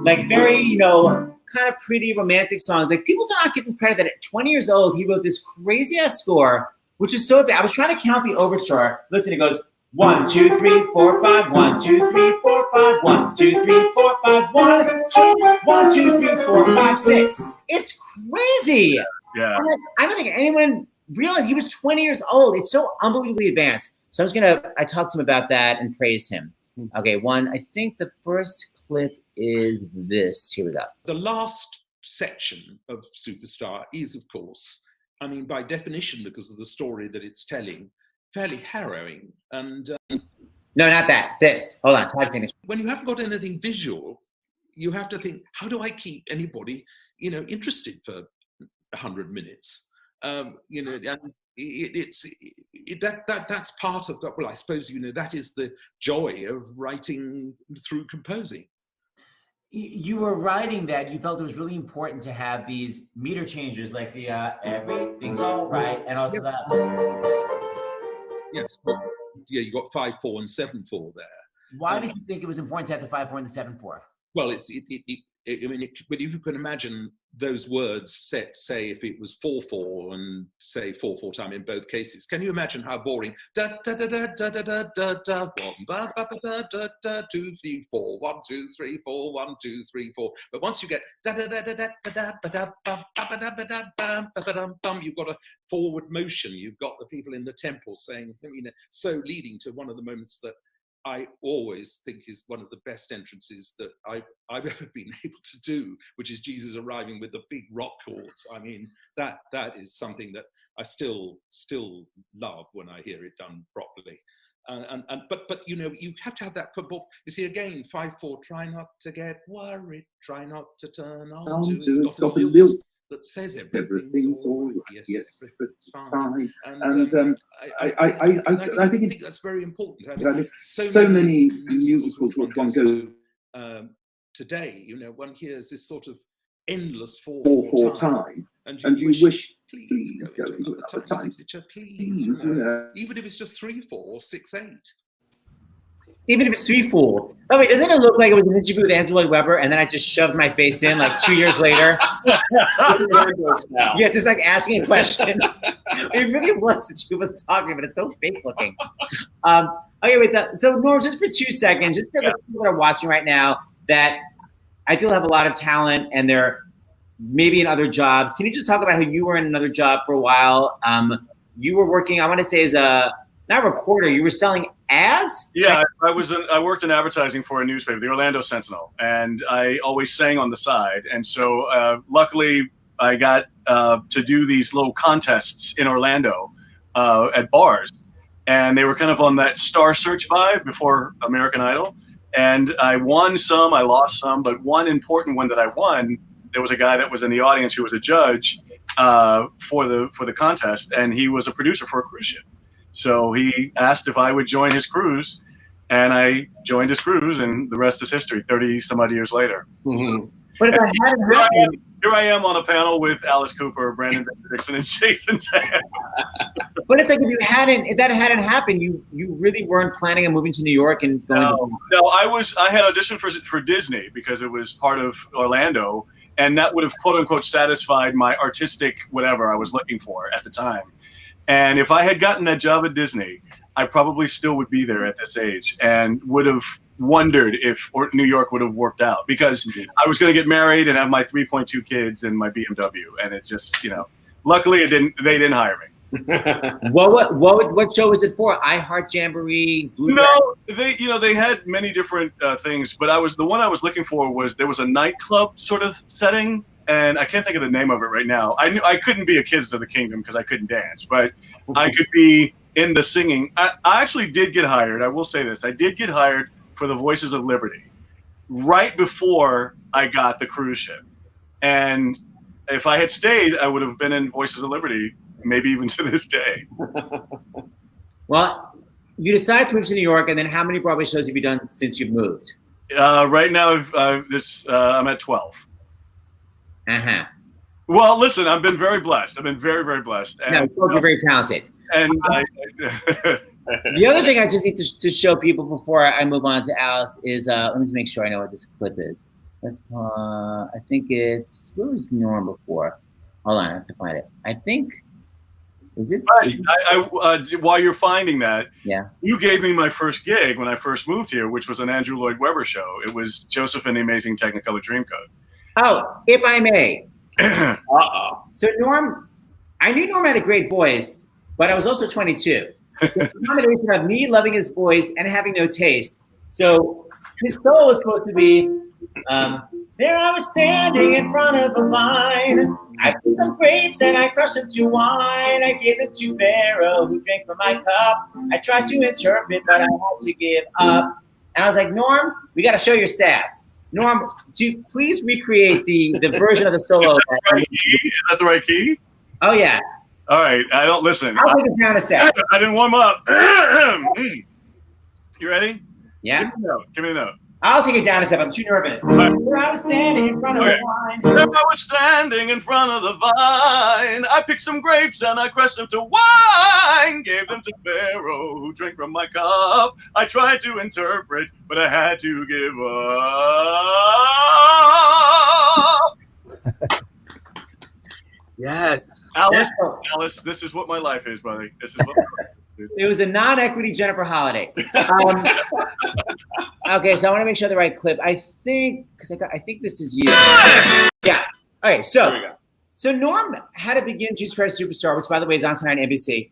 like very kind of pretty romantic songs. Like people do not give him credit that at 20 years old he wrote this crazy ass score, which is so bad. I was trying to count the overture. Listen, it goes 1, 2, 3, 4, 5, 1, 2, 3, 4, 5, 1, 2, 3, 4, 5, 1, 2, 1, 2, 3, 4, 5, 6. It's crazy. Yeah. I don't think anyone realized he was 20 years old. It's so unbelievably advanced. So I talked to him about that and praised him. Okay, I think the first clip is this. Here we go. The last section of Superstar is, of course, I mean, by definition, because of the story that it's telling, fairly harrowing. And no, not that. This. Hold on. When you haven't got anything visual, you have to think, how do I keep anybody, interested for 100 minutes? And that's part of that. Well, I suppose that is the joy of writing through composing. You were writing that you felt it was really important to have these meter changes, like the everything's all right, and also that. Yes, but you got 5/4 and 7/4 there. Why did you think it was important to have the 5/4 and the 7/4? Well, but if you can imagine those words say if it was 4/4 and say 4/4 time in both cases, can you imagine how boring? Da da da da da da da da da 1 ba ba da da da 2 3 4 1 2 3 4 1 2 3 4. But once you get da da da da da da da da ba ba da ba da ba ba bum, you've got a forward motion. You've got the people in the temple saying, so leading to one of the moments that I always think is one of the best entrances that I've ever been able to do, which is Jesus arriving with the big rock chords. I mean, that is something that I still love when I hear it done properly. But you have to have that football. You see, again, 5/4. Try not to get worried. Try not to turn on to. It's got a lilt that says everything's all right. Yes, everything's fine. And I think that's very important. So many musicals when one goes today, one hears this sort of endless 4/4 time, and you wish, please go into another time signature, please. Even if it's just 3/4 or 6/8. Even if it's 3/4. Oh wait, doesn't it look like it was an interview with Andrew Lloyd Webber and then I just shoved my face in like 2 years later? Yeah, it's just like asking a question. It really was the two of us talking, but it's so fake looking. Okay, wait. So Norm, just for 2 seconds, just for the people that are watching right now that I feel have a lot of talent and they're maybe in other jobs. Can you just talk about how you were in another job for a while? You were working, I want to say, as not a reporter. You were selling ads? Yeah, I worked in advertising for a newspaper, the Orlando Sentinel, and I always sang on the side. And so luckily I got to do these little contests in Orlando at bars. And they were kind of on that Star Search vibe before American Idol. And I won some, I lost some, but one important one that I won, there was a guy that was in the audience who was a judge for the contest, and he was a producer for a cruise ship. So he asked if I would join his cruise, and I joined his cruise, and the rest is history, 30 some odd years later. Mm-hmm. But if I hadn't happened, here I am on a panel with Alice Cooper, Brandon Dixon, and Jason Tan. But it's like if that hadn't happened, you really weren't planning on moving to New York and going. No, I had auditioned for Disney because it was part of Orlando, and that would have quote unquote satisfied my artistic whatever I was looking for at the time. And if I had gotten that job at Disney, I probably still would be there at this age and would have wondered if New York would have worked out, because I was going to get married and have my 3.2 kids and my BMW, and it just, luckily they didn't hire me. What show was it for? iHeart Jamboree? No, they had many different things, but the one I was looking for there was a nightclub sort of setting, and I can't think of the name of it right now. I knew I couldn't be a Kids of the Kingdom because I couldn't dance, but I could be in the singing. I actually did get hired. I will say this: I did get hired for the Voices of Liberty right before I got the cruise ship, and if I had stayed, I would have been in Voices of Liberty, maybe even to this day. Well, you decided to move to New York, and then how many Broadway shows have you done since you've moved? Right now, I'm at 12. Uh-huh. Well, listen, I've been very blessed. I've been very, very blessed. And, no, you're very talented. And the other thing I just need to show people before I move on to Alice is, let me just make sure I know what this clip is. I think it's, where was Norm before? Hold on, I have to find it. I think, is this? While you're finding that, yeah, you gave me my first gig when I first moved here, which was an Andrew Lloyd Webber show. It was Joseph and the Amazing Technicolor Dreamcoat. Oh, if I may. So Norm, I knew Norm had a great voice, but I was also 22. So the combination of me loving his voice and having no taste. So his solo was supposed to be, there I was standing in front of a vine. I put some grapes and I crushed them to wine. I gave them to Pharaoh who drank from my cup. I tried to interpret, but I had to give up. And I was like, Norm, we got to show your sass. Norm, do you please recreate the version of the solo? Is that the right key? Oh, yeah. All right. I don't listen. I'll take it down a sec. I didn't warm up. You ready? Yeah. Give me a note. I'll take it down a step. I'm too nervous. There I was standing in front of the vine. There I was standing in front of the vine. I picked some grapes and I crushed them to wine. Gave them to Pharaoh who drank from my cup. I tried to interpret, but I had to give up. Yes. Alice, this is what my life is, buddy. This is what my life is. It was a non-equity Jennifer Holiday. Okay, so I want to make sure the right clip. I think this is you. Yeah. Okay, so Norm had to begin Jesus Christ Superstar, which by the way is on tonight on NBC,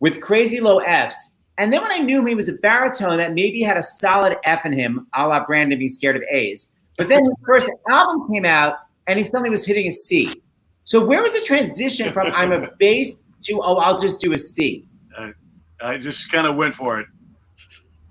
with crazy low Fs. And then when I knew him, he was a baritone that maybe had a solid F in him, a la Brandon being scared of A's. But then his first album came out, and he suddenly was hitting a C. So where was the transition from I'm a bass to, oh, I'll just do a C? I just kind of went for it.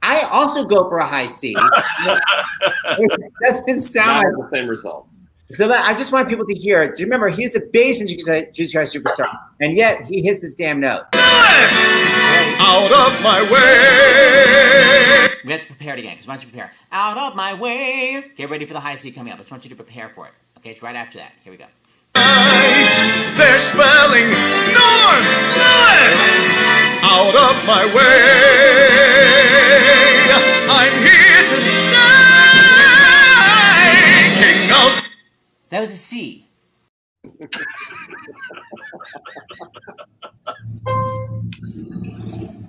I also go for a high C. It doesn't sound like the same results. So I just want people to hear. Do you remember he's the bass in Jesus Christ Superstar, and yet he hits this damn note. Out of my way. We have to prepare it again. Because why don't you prepare? Out of my way. Get ready for the high C coming up. I just want you to prepare for it. Okay, it's right after that. Here we go. They're spelling Norm. Out of my way. I'm here to stay. King of. That was a C.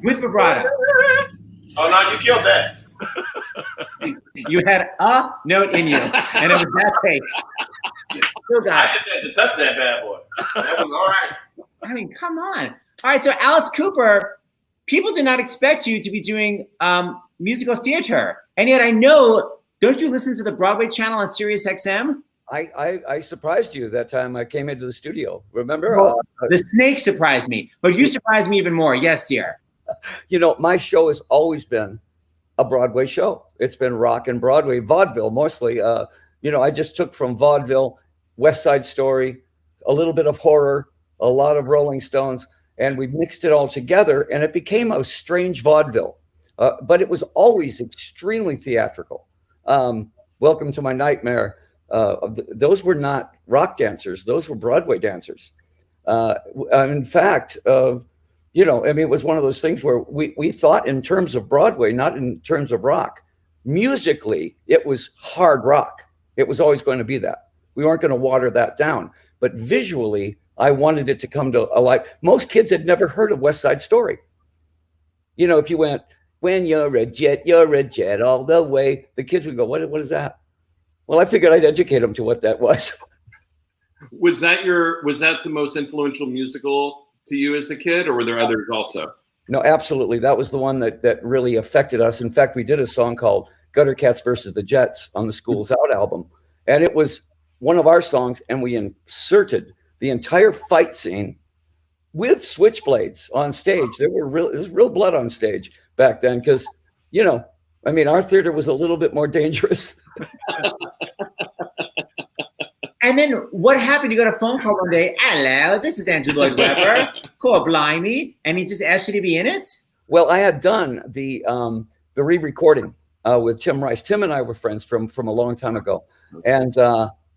With vibrato. Oh, no, you killed that. You had a note in you, and it was that take. Still got it. I just had to touch that bad boy. That was all right. I mean, come on. All right, so Alice Cooper, people do not expect you to be doing musical theater. And yet I know, don't you listen to the Broadway channel on SiriusXM? I surprised you that time I came into the studio. Remember? Well, the snake surprised me, but you surprised me even more. Yes, dear. You know, my show has always been a Broadway show. It's been rock and Broadway, vaudeville mostly. You know, I just took from vaudeville, West Side Story, a little bit of horror, a lot of Rolling Stones, and we mixed it all together, and it became a strange vaudeville. But it was always extremely theatrical. Welcome to My Nightmare. Those were not rock dancers; those were Broadway dancers. In fact, you know, I mean, it was one of those things where we thought in terms of Broadway, not in terms of rock. Musically, it was hard rock. It was always going to be that. We weren't going to water that down. But visually, I wanted it to come to a life. Most kids had never heard of West Side Story. You know, if you went, when you're a jet all the way, the kids would go, what is that? Well, I figured I'd educate them to what that was. Was that the most influential musical to you as a kid, or were there others also? No, absolutely. That was the one that really affected us. In fact, we did a song called Gutter Cats versus the Jets on the School's Out album. And it was one of our songs, and we inserted the entire fight scene with switchblades on stage. There was real blood on stage back then because, you know, I mean, our theater was a little bit more dangerous. And then what happened? You got a phone call one day. Hello, this is Andrew Lloyd Webber. Cool, blimey. And he just asked you to be in it? Well, I had done the re-recording with Tim Rice. Tim and I were friends from a long time ago, and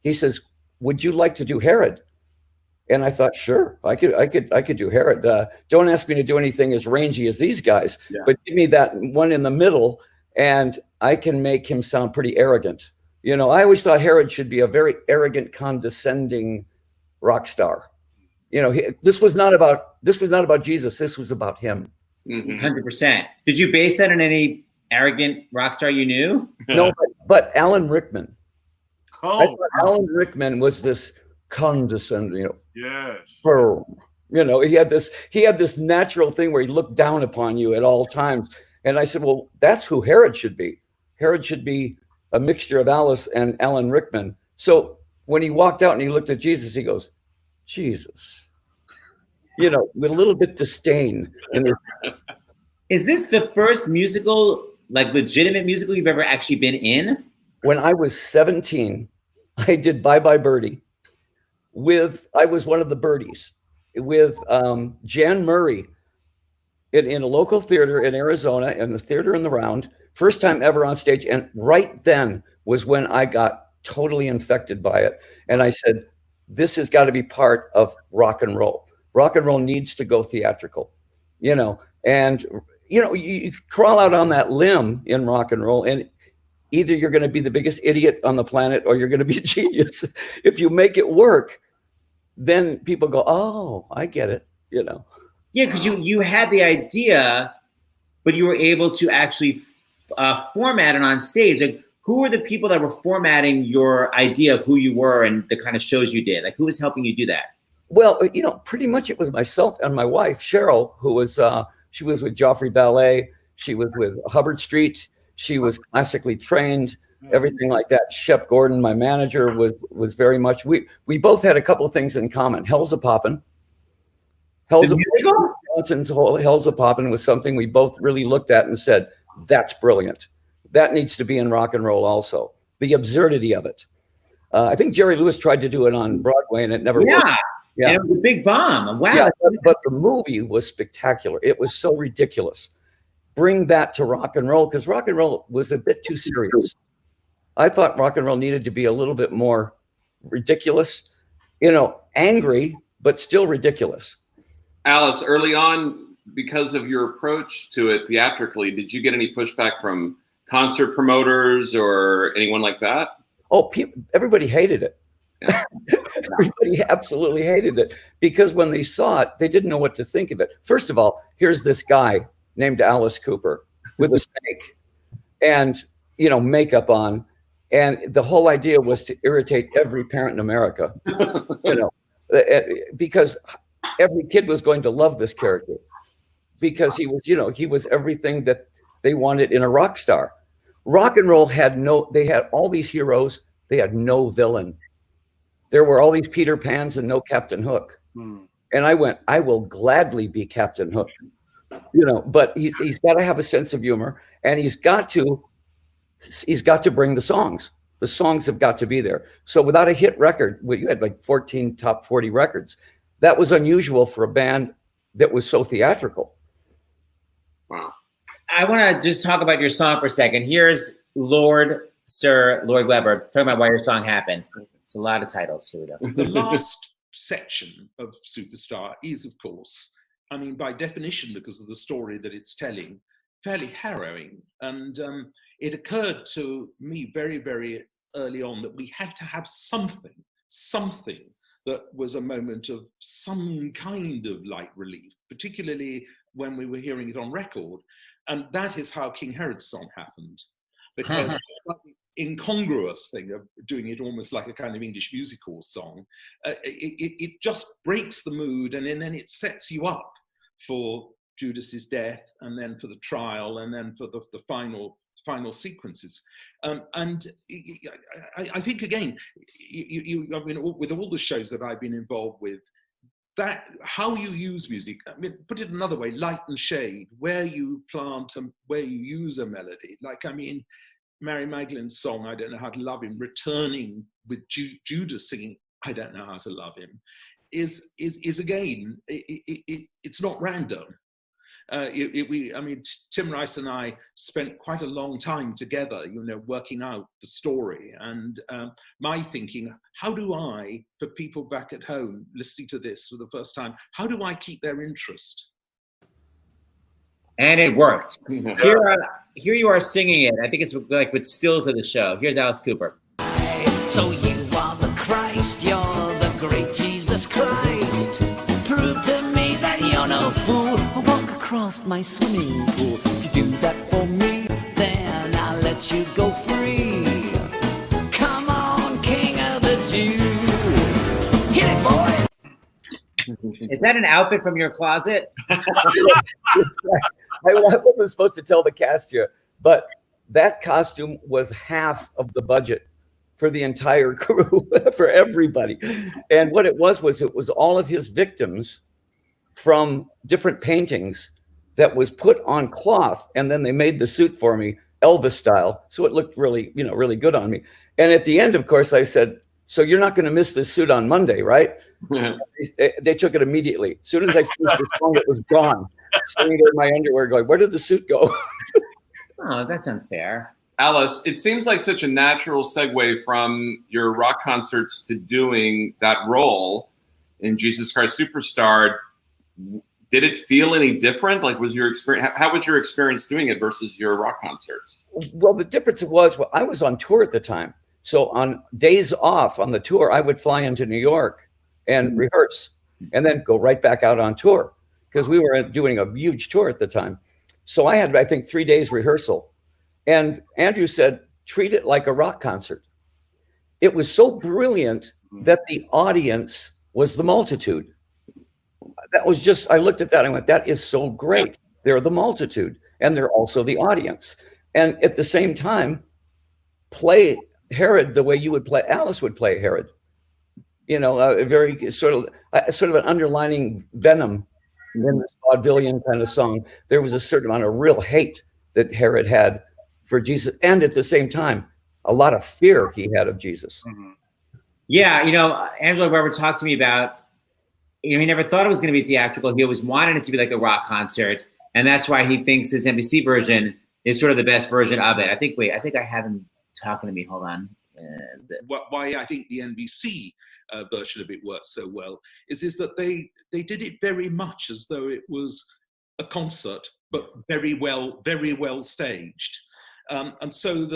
he says, "Would you like to do Herod?" And I thought, sure, I could do Herod. Don't ask me to do anything as rangy as these guys, but give me that one in the middle, and I can make him sound pretty arrogant. You know, I always thought Herod should be a very arrogant, condescending rock star. You know, this was not about Jesus. This was about him. 100%. Did you base that on any arrogant rock star you knew? No, but Alan Rickman. Oh, I thought Alan Rickman was this condescending, you know. yes. You know, he had this natural thing where he looked down upon you at all times. And I said, well, that's who Herod should be. Herod should be a mixture of Alice and Alan Rickman. So when he walked out and he looked at Jesus, he goes, Jesus. You know, with a little bit disdain. Is this the first musical, like legitimate musical you've ever actually been in? When I was 17, I did Bye Bye Birdie I was one of the birdies with Jan Murray in a local theater in Arizona, in the theater in the Round. First time ever on stage. And right then was when I got totally infected by it. And I said, this has got to be part of rock and roll. Rock and roll needs to go theatrical, you know, and, you know, you crawl out on that limb in rock and roll, and either you're going to be the biggest idiot on the planet or you're going to be a genius. If you make it work, then people go, oh, I get it, you know. Yeah, because you had the idea, but you were able to actually format it on stage. Like, who were the people that were formatting your idea of who you were and the kind of shows you did? Like, who was helping you do that? Well, you know, pretty much it was myself and my wife, Cheryl, who was, she was with Joffrey Ballet. She was with Hubbard Street. She was classically trained, everything like that. Shep Gordon, my manager, was very much, we both had a couple of things in common. Hell's a Poppin'. Hell's a Poppin' was something we both really looked at and said, that's brilliant. That needs to be in rock and roll also. The absurdity of it. I think Jerry Lewis tried to do it on Broadway and it never worked. Yeah, and it was a big bomb. Wow. Yeah, but the movie was spectacular. It was so ridiculous. Bring that to rock and roll, because rock and roll was a bit too serious. I thought rock and roll needed to be a little bit more ridiculous, you know, angry, but still ridiculous. Alice, early on, because of your approach to it theatrically, did you get any pushback from concert promoters or anyone like that? Oh, everybody hated it. Yeah. Everybody absolutely hated it, because when they saw it, they didn't know what to think of it. First of all, here's this guy named Alice Cooper with a snake and, you know, makeup on. And the whole idea was to irritate every parent in America, you know, because every kid was going to love this character because he was, you know, he was everything that they wanted in a rock star. Rock and roll they had all these heroes. They had no villain. There were all these Peter Pans and no Captain Hook. And I went, I will gladly be Captain Hook, you know, but he's got to have a sense of humor, and he's got to bring the songs. The songs have got to be there. So without a hit record, you had like 14 top 40 records. That was unusual for a band that was so theatrical. Wow. I want to just talk about your song for a second. Here's Sir Lloyd Webber talking about why your song happened. It's a lot of titles. Here we go. The last section of Superstar is, of course, I mean, by definition, because of the story that it's telling, fairly harrowing. And it occurred to me very, very early on that we had to have something that was a moment of some kind of light relief, particularly when we were hearing it on record. And that is how King Herod's song happened. Because incongruous thing of doing it almost like a kind of English musical song, it just breaks the mood, and then it sets you up for Judas's death, and then for the trial, and then for the final sequences. And I think, again, I mean, with all the shows that I've been involved with, that how you use music, I mean, put it another way, light and shade, where you plant and where you use a melody. Like, I mean, Mary Magdalene's song, I Don't Know How to Love Him, returning with Judas singing, I Don't Know How to Love Him, is again, it's not random. Tim Rice and I spent quite a long time together, working out the story. And my thinking, how do I, for people back at home listening to this for the first time, how do I keep their interest? And it worked. Here you are singing it. I think it's like with stills of the show. Here's Alice Cooper. So you are the Christ, you're the great Jesus Christ. Prove to me that you're no fool. Walk across my swimming pool. If you do that for me, then I'll let you go free. Come on, King of the Jews. Hit it, boy. Is that an outfit from your closet? I wasn't supposed to tell the cast here, but that costume was half of the budget for the entire crew, for everybody. And what it was all of his victims from different paintings that was put on cloth, and then they made the suit for me, Elvis style. So it looked really, really good on me. And at the end, of course, I said, so you're not going to miss this suit on Monday, right? They took it immediately. As soon as I finished the song, it was gone. Sitting there in my underwear going, where did the suit go? Oh, that's unfair. Alice, it seems like such a natural segue from your rock concerts to doing that role in Jesus Christ Superstar. Did it feel any different? Like, was your experience? How was your experience doing it versus your rock concerts? Well, the difference was, I was on tour at the time. So on days off on the tour, I would fly into New York and rehearse and then go right back out on tour because we were doing a huge tour at the time. So I had, I think, 3 days rehearsal. And Andrew said, treat it like a rock concert. It was so brilliant that the audience was the multitude. That was just, I looked at that and I went, that is so great. They're the multitude and they're also the audience. And at the same time, play Herod the way you would play, Alice would play Herod. A very sort of an underlining venom in this vaudevillian kind of song. There was a certain amount of real hate that Herod had for Jesus, and at the same time, a lot of fear he had of Jesus. Mm-hmm. Yeah, Angelo Weber talked to me about, he never thought it was going to be theatrical. He always wanted it to be like a rock concert, and that's why he thinks this NBC version is sort of the best version of it. I think I have him talking to me. Hold on. Why I think the NBC version of it works so well is that they did it very much as though it was a concert, but very well staged. And so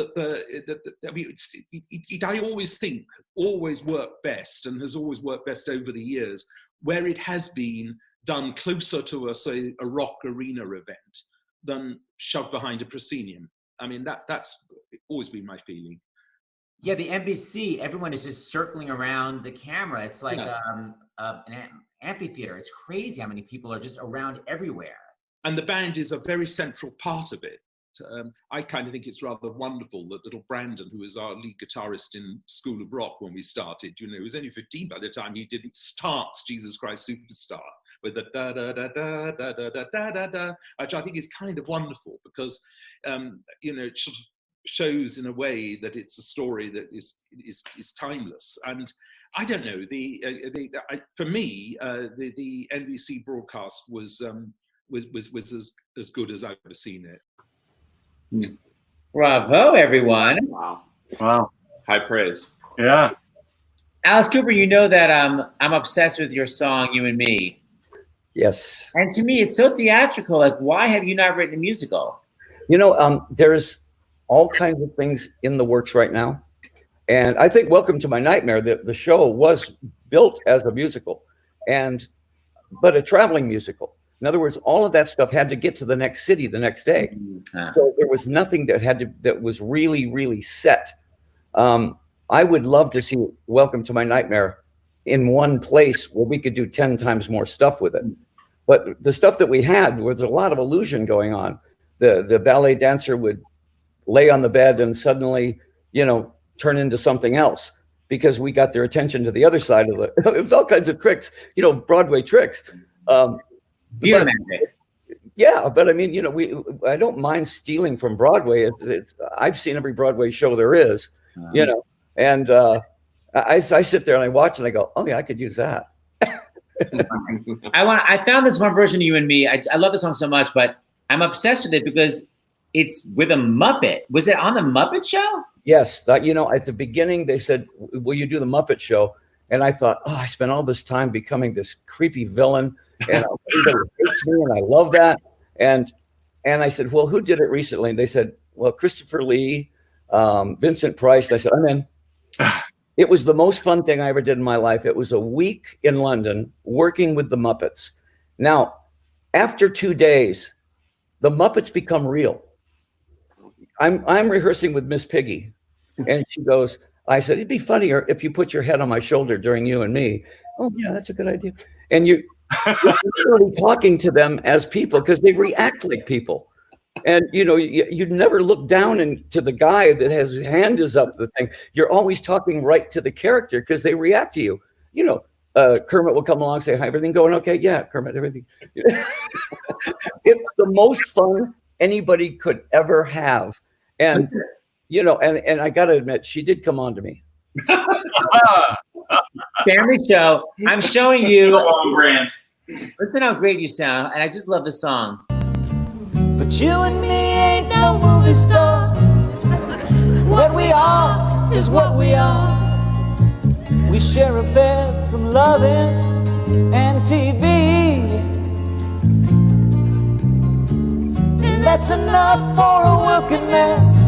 I always think always worked best and has always worked best over the years where it has been done closer to a rock arena event than shoved behind a proscenium. I mean, that's always been my feeling. Yeah, the NBC, everyone is just circling around the camera. It's like an amphitheater. It's crazy how many people are just around everywhere. And the band is a very central part of it. I kind of think it's rather wonderful that little Brandon, who was our lead guitarist in School of Rock when we started, he was only 15 by the time he starts Jesus Christ Superstar with the da da da da da da da da da da, which I think is kind of wonderful because it sort of shows in a way that it's a story that is timeless. And I don't know, for me, the NBC broadcast was as good as I've ever seen it. Bravo, everyone. Wow. High praise. Yeah. Alice Cooper, you know that I'm obsessed with your song, You and Me. Yes. And to me, it's so theatrical. Like, why have you not written a musical? There's all kinds of things in the works right now. And I think Welcome to My Nightmare, the show was built as a musical, but a traveling musical. In other words, all of that stuff had to get to the next city the next day. So there was nothing that was really, really set. I would love to see Welcome to My Nightmare in one place where we could do 10 times more stuff with it. But the stuff that we had was a lot of illusion going on. The ballet dancer would lay on the bed and suddenly, turn into something else because we got their attention to the other side of it. It was all kinds of tricks, Broadway tricks. Yeah, but I mean, I don't mind stealing from Broadway. I've seen every Broadway show there is, and I sit there and I watch and I go, oh yeah, I could use that. I found this one version of You and Me. I love the song so much, but I'm obsessed with it because it's with a Muppet. Was it on the Muppet Show? Yes. You know, at the beginning, they said, will you do the Muppet Show? And I thought, oh, I spent all this time becoming this creepy villain, and everybody hates me, and I love that. And I said, well, who did it recently? And they said, well, Christopher Lee, Vincent Price. I said, I'm in. It was the most fun thing I ever did in my life. It was a week in London working with the Muppets. Now, after 2 days, the Muppets become real. I'm rehearsing with Miss Piggy, and she goes, I said, it'd be funnier if you put your head on my shoulder during You and Me. Oh, yeah, that's a good idea. And you're literally talking to them as people because they react like people. And, you know, you never look down to the guy that has his hand is up the thing. You're always talking right to the character because they react to you. You know, Kermit will come along and say, hi, everything going okay? Yeah, Kermit, everything. It's the most fun anybody could ever have. And, you know, and I got to admit, she did come on to me. Family show. I'm showing you. On brand. Listen how great you sound. And I just love the song. But you and me ain't no movie stars. What we are is what we are. We share a bed, some loving, and TV. And that's enough for a working man.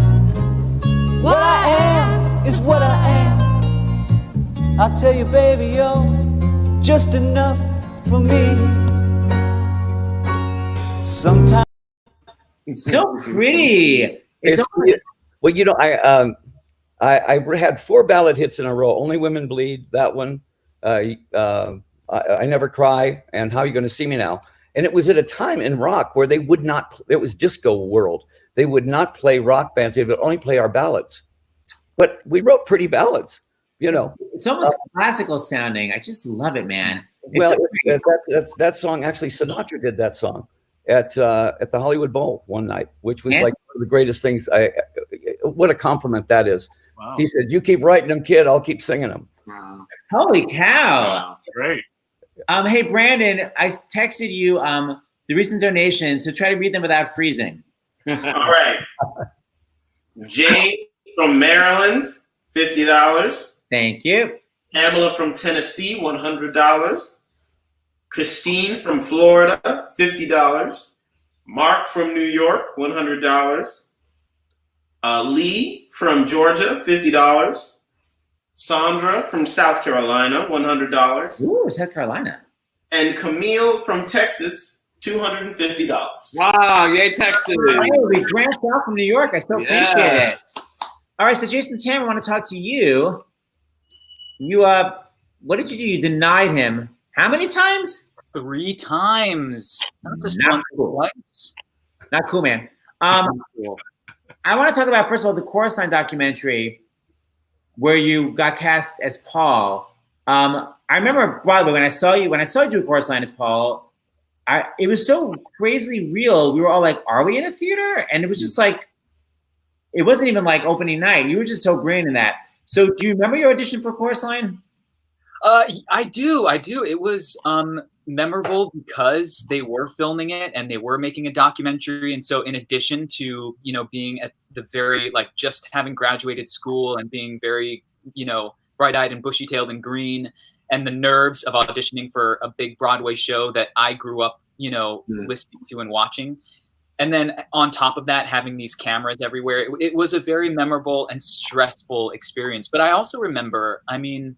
What I am is what I am. I'll tell you, baby, you're just enough for me. Sometimes. It's so pretty. Well, you know, I had 4 ballad hits in a row. Only Women Bleed, that one. I Never Cry, and How You Gonna See Me Now. And it was at a time in rock where they would not, it was disco world. They would not play rock bands. They would only play our ballads. But we wrote pretty ballads, you know. It's almost classical sounding. I just love it, man. Well, that song, actually, Sinatra did that song at the Hollywood Bowl one night, which was like one of the greatest things. What a compliment that is. Wow. He said, you keep writing them, kid, I'll keep singing them. Wow. Holy cow. Wow. Great. Hey, Brandon, I texted you the recent donations, so try to read them without freezing. All right. Jay from Maryland, $50. Thank you. Pamela from Tennessee, $100. Christine from Florida, $50. Mark from New York, $100. Lee from Georgia, $50. Sandra from South Carolina, $100. Ooh, South Carolina. And Camille from Texas, $250. Wow, yay, Texas. Hey, we branched out from New York. I so appreciate it. All right, so Jason Tam, I want to talk to you. You, what did you do? You denied him. How many times? 3 times. Not just Not once cool. or twice. Not cool, man. I want to talk about, first of all, the Chorus Line documentary where you got cast as Paul. I remember, Broadway, when I saw you do a Chorus Line as Paul, it was so crazily real. We were all like, are we in a theater? And it was just like, it wasn't even like opening night. You were just so brilliant in that. So do you remember your audition for Chorus Line? I do. It was memorable because they were filming it and they were making a documentary. And so in addition to, you know, being at the very, like, just having graduated school and being very, you know, bright-eyed and bushy-tailed and green, and the nerves of auditioning for a big Broadway show that I grew up, you know, listening to and watching. And then on top of that, having these cameras everywhere, it was a very memorable and stressful experience. But I also remember, I mean,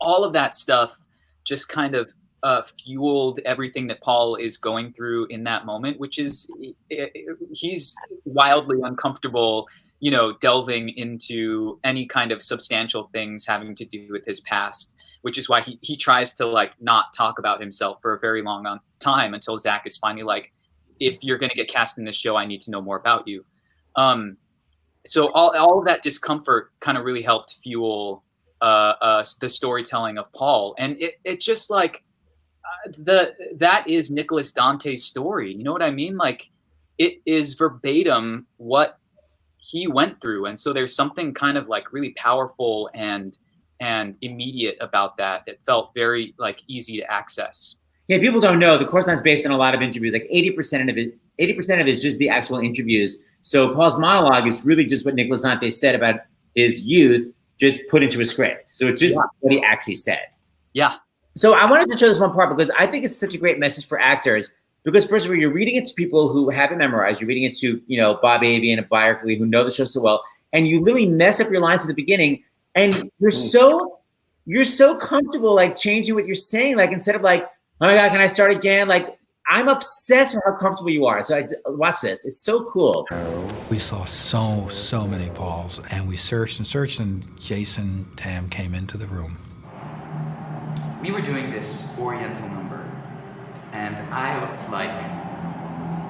all of that stuff just kind of fueled everything that Paul is going through in that moment, which is he's wildly uncomfortable, you know, delving into any kind of substantial things having to do with his past, which is why he tries to, like, not talk about himself for a very long time until Zach is finally like, if you're going to get cast in this show, I need to know more about you. So all of that discomfort kind of really helped fuel the storytelling of Paul. And it just, like, that is Nicholas Dante's story. You know what I mean? Like, it is verbatim what he went through. And so there's something kind of, like, really powerful and and immediate about that. It felt very like easy to access. Yeah, people don't know the course line is based on a lot of interviews. Like 80% of it is just the actual interviews. So Paul's monologue is really just what Nick Lazante said about his youth, just put into a script. So it's just what he actually said. Yeah. So I wanted to show this one part because I think it's such a great message for actors. Because first of all, you're reading it to people who have it memorized. You're reading it to, Bob Avey and Abaya who know the show so well, and you literally mess up your lines at the beginning, and you're so comfortable like changing what you're saying. Like instead of like, oh my God, can I start again? Like I'm obsessed with how comfortable you are. So watch this. It's so cool. We saw so many Pauls, and we searched, and Jason Tam came into the room. We were doing this Oriental number, and I looked like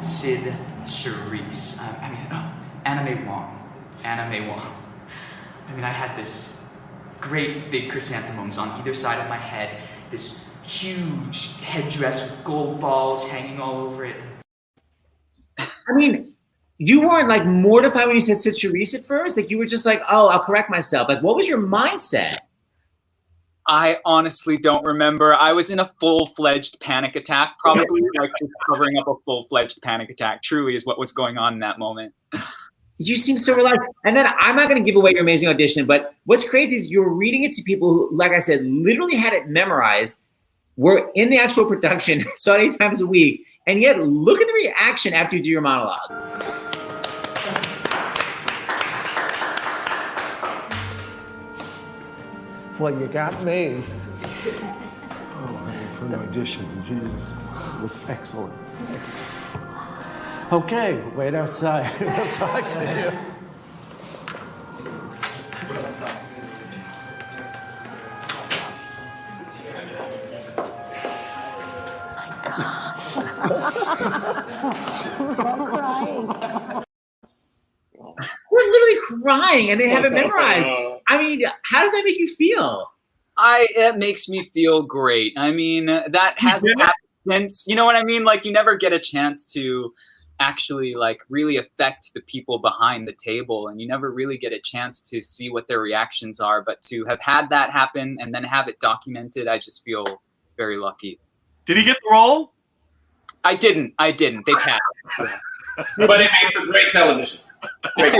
Sid Charisse. Anime Wong. I mean, I had this great big chrysanthemums on either side of my head, this huge headdress with gold balls hanging all over it. I mean, you weren't like mortified when you said Sid Charisse at first? Like you were just like, oh, I'll correct myself. Like what was your mindset? I honestly don't remember. I was in a full-fledged panic attack, probably like just covering up a full-fledged panic attack. Truly is what was going on in that moment. You seem so relaxed. And then I'm not going to give away your amazing audition, but what's crazy is you're reading it to people who, like I said, literally had it memorized, were in the actual production, saw it 8 times a week, and yet look at the reaction after you do your monologue. Well, you got me. Oh, for an audition, Jesus, it was excellent. Okay, wait outside. I'll talk to you. We're literally crying and they have it memorized. I mean, how does that make you feel? It makes me feel great. I mean, that hasn't happened since, you know what I mean? Like you never get a chance to actually like really affect the people behind the table, and you never really get a chance to see what their reactions are. But to have had that happen and then have it documented, I just feel very lucky. Did he get the role? I didn't. They passed. But it made for great television. Great.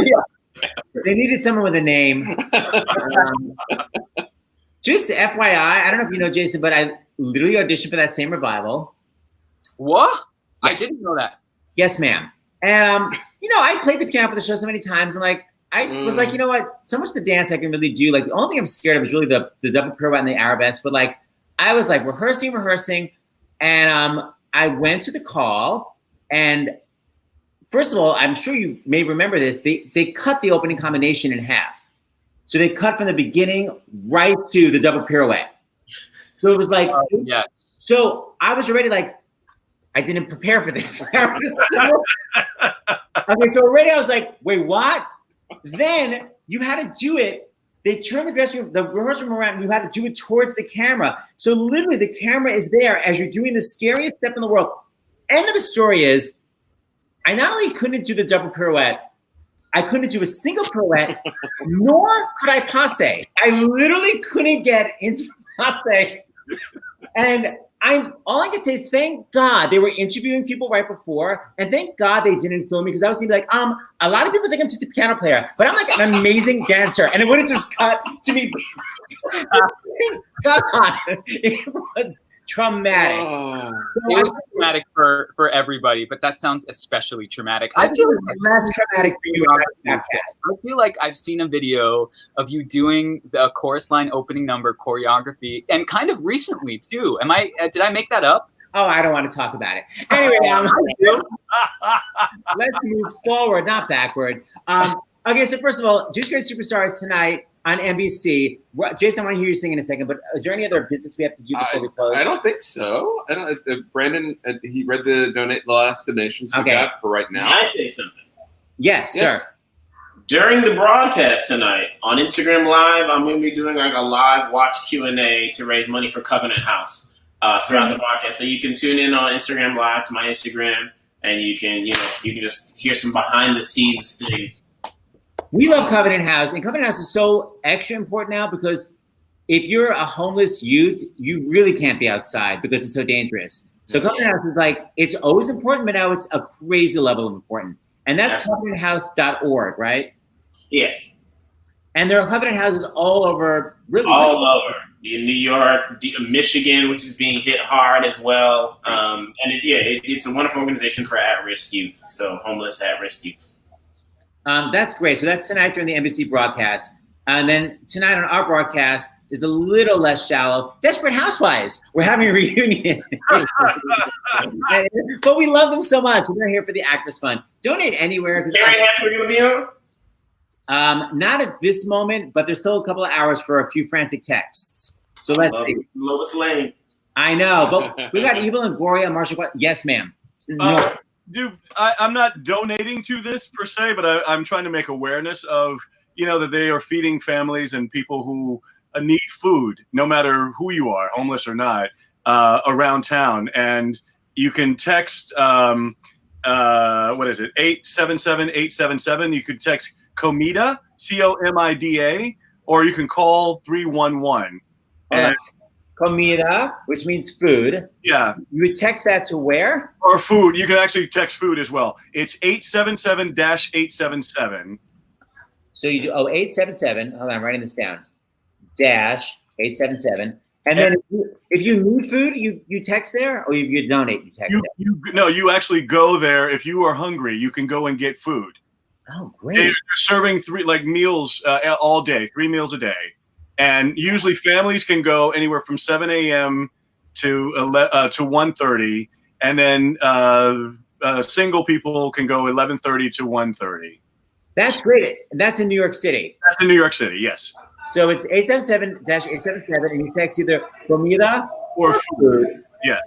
They needed someone with a name. Just FYI, I don't know if you know, Jason, but I literally auditioned for that same revival. What? I didn't know that. Yes, ma'am. And, I played the piano for the show so many times, and like, I was like, you know what? So much of the dance I can really do. Like, the only thing I'm scared of is really the double pirouette and the arabesque. But like, I was like rehearsing, and I went to the call, and first of all, I'm sure you may remember this. They cut the opening combination in half. So they cut from the beginning right to the double pirouette. So it was like, yes. So I was already like, I didn't prepare for this. Okay, so already I was like, wait, what? Then you had to do it. They turned the rehearsal room around, and you had to do it towards the camera. So literally the camera is there as you're doing the scariest step in the world. End of the story is, I not only couldn't do the double pirouette, I couldn't do a single pirouette, nor could I passe. I literally couldn't get into passe. And all I can say is thank God they were interviewing people right before, and thank God they didn't film me, because I was gonna be like, a lot of people think I'm just a piano player, but I'm like an amazing dancer, and it would have just cut to me. God, it was traumatic. It was traumatic for everybody, but that sounds especially traumatic. I feel like that's traumatic for you. I feel like I've seen a video of you doing the chorus line opening number choreography, and kind of recently too. Did I make that up? Oh, I don't want to talk about it. Anyway, let's move forward, not backward. Okay, so first of all, Juice Great Superstars tonight on NBC. Jason, I want to hear you sing in a second, but is there any other business we have to do before we close? I don't think so. Brandon, he read the last donations we got for right now. Can I say something? Yes, sir. During the broadcast tonight on Instagram Live, I'm going to be doing like a live watch Q&A to raise money for Covenant House throughout the broadcast. So you can tune in on Instagram Live to my Instagram, and you can just hear some behind the scenes things. We love Covenant House, and Covenant House is so extra important now because if you're a homeless youth, you really can't be outside because it's so dangerous. So Covenant House is like, it's always important, but now it's a crazy level of important. And that's covenanthouse.org, right? Yes. And there are Covenant Houses all over, really. All over. In New York, Michigan, which is being hit hard as well. And it's a wonderful organization for at-risk youth. So homeless at-risk youth. That's great. So that's tonight during the NBC broadcast. And then tonight on our broadcast is a little less shallow. Desperate Housewives. We're having a reunion. But we love them so much. We're here for the Actors Fund. Donate anywhere. Carrie Hatcher going to be on? Not at this moment, but there's still a couple of hours for a few frantic texts. So let's see. Lois Lane. I know, but we got Evil and Gloria, Marsha. Yes, ma'am. No. Dude, I'm not donating to this per se, but I'm trying to make awareness of, that they are feeding families and people who need food, no matter who you are, homeless or not, around town. And you can text, what is it, 877-877. You could text Comida, COMIDA, or you can call 311. Comida, which means food. Yeah. You would text that to where? Or food. You can actually text food as well. It's 877-877. So you do 877. Hold on, I'm writing this down. -877. And then if you need food, you text there, or if you donate, you text there. No, you actually go there. If you are hungry, you can go and get food. Oh, great! They're serving meals all day, 3 meals a day, and usually families can go anywhere from 7 a.m. to 1:30, and then single people can go 11:30 to 1:30. That's great. That's in New York City. That's in New York City, yes. So it's 877-877, and you text either comida or food. Yeah.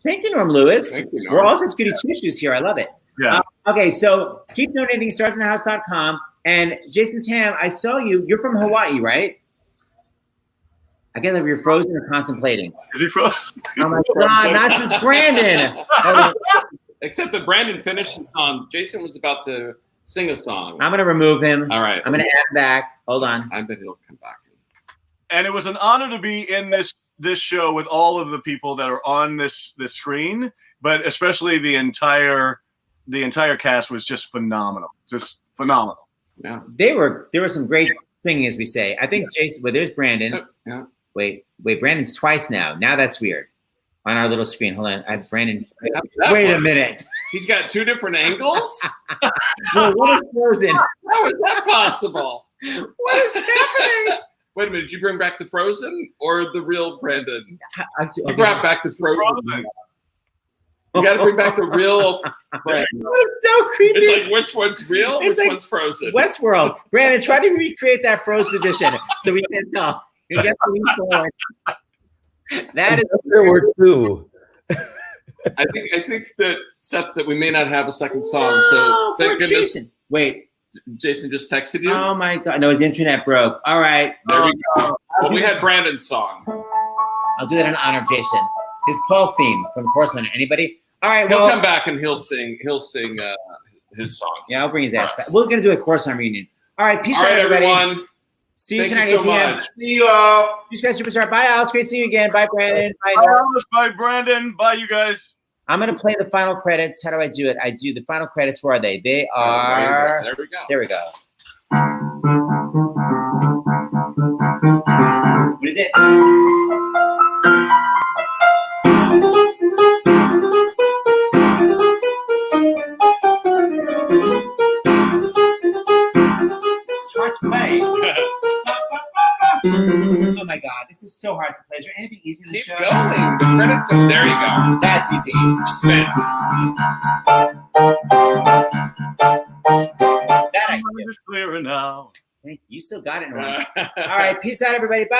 Thank you, Norm Lewis. Thank you, Norm. We're all such goody two-shoes here. I love it. Yeah. Okay, so keep donating, starsinthehouse.com. And Jason Tam, I saw you. You're from Hawaii, right? I can't know if you're frozen or contemplating. Is he frozen? Oh, my God. Not since Brandon. Except that Brandon finished the song. Jason was about to sing a song. I'm going to remove him. All right. I'm going to add back. Hold on. I bet he'll come back. And it was an honor to be in this show with all of the people that are on this screen, but especially the entire cast was just phenomenal. Just phenomenal. Yeah. There were some great singing, as we say. I think Jason, well, there's Brandon. Yeah. Wait, Brandon's twice now. Now that's weird. On our little screen. Hold on. I have Brandon. Wait a minute. He's got two different angles? Well, what is frozen? How is that possible? What is happening? Wait a minute. Did you bring back the Frozen or the real Brandon? You brought back the Frozen. You got to bring back the real Brandon. It's so creepy. It's like, which one's real? It's which like one's Frozen? Westworld. Brandon, try to recreate that froze position so we can tell. You get the lead forward. That is there were two. I think that Seth, that we may not have a second song. So thank goodness. Jason. Wait. Jason just texted you. Oh my God! No, his internet broke. All right. There we go. Well, we had Brandon's song. I'll do that in honor of Jason. His Paul theme from Course Hunter. Anybody? All right. He'll Well, come back and he'll sing his song. yeah, I'll bring his ass back. We're gonna do a Course Hunter reunion. All right. Peace All out, right, everybody. everyone. See you Thank tonight, you so 8 p.m. much. See you all. You guys, superstar. Bye, Alice. Great seeing you again. Bye, Brandon. Bye. Bye, Alice. Bye, Brandon. Bye, you guys. I'm gonna play the final credits. How do I do it? I do the final credits. Where are they? They are. There we go. There we go. What is it? It's hard to play. Oh my God, this is so hard to play. Is there anything easy in the Keep show? going. The credits are there. You go. That's easy. Spin. That I It's clearer now. You still got it, Norm. All right, peace out, everybody. Bye.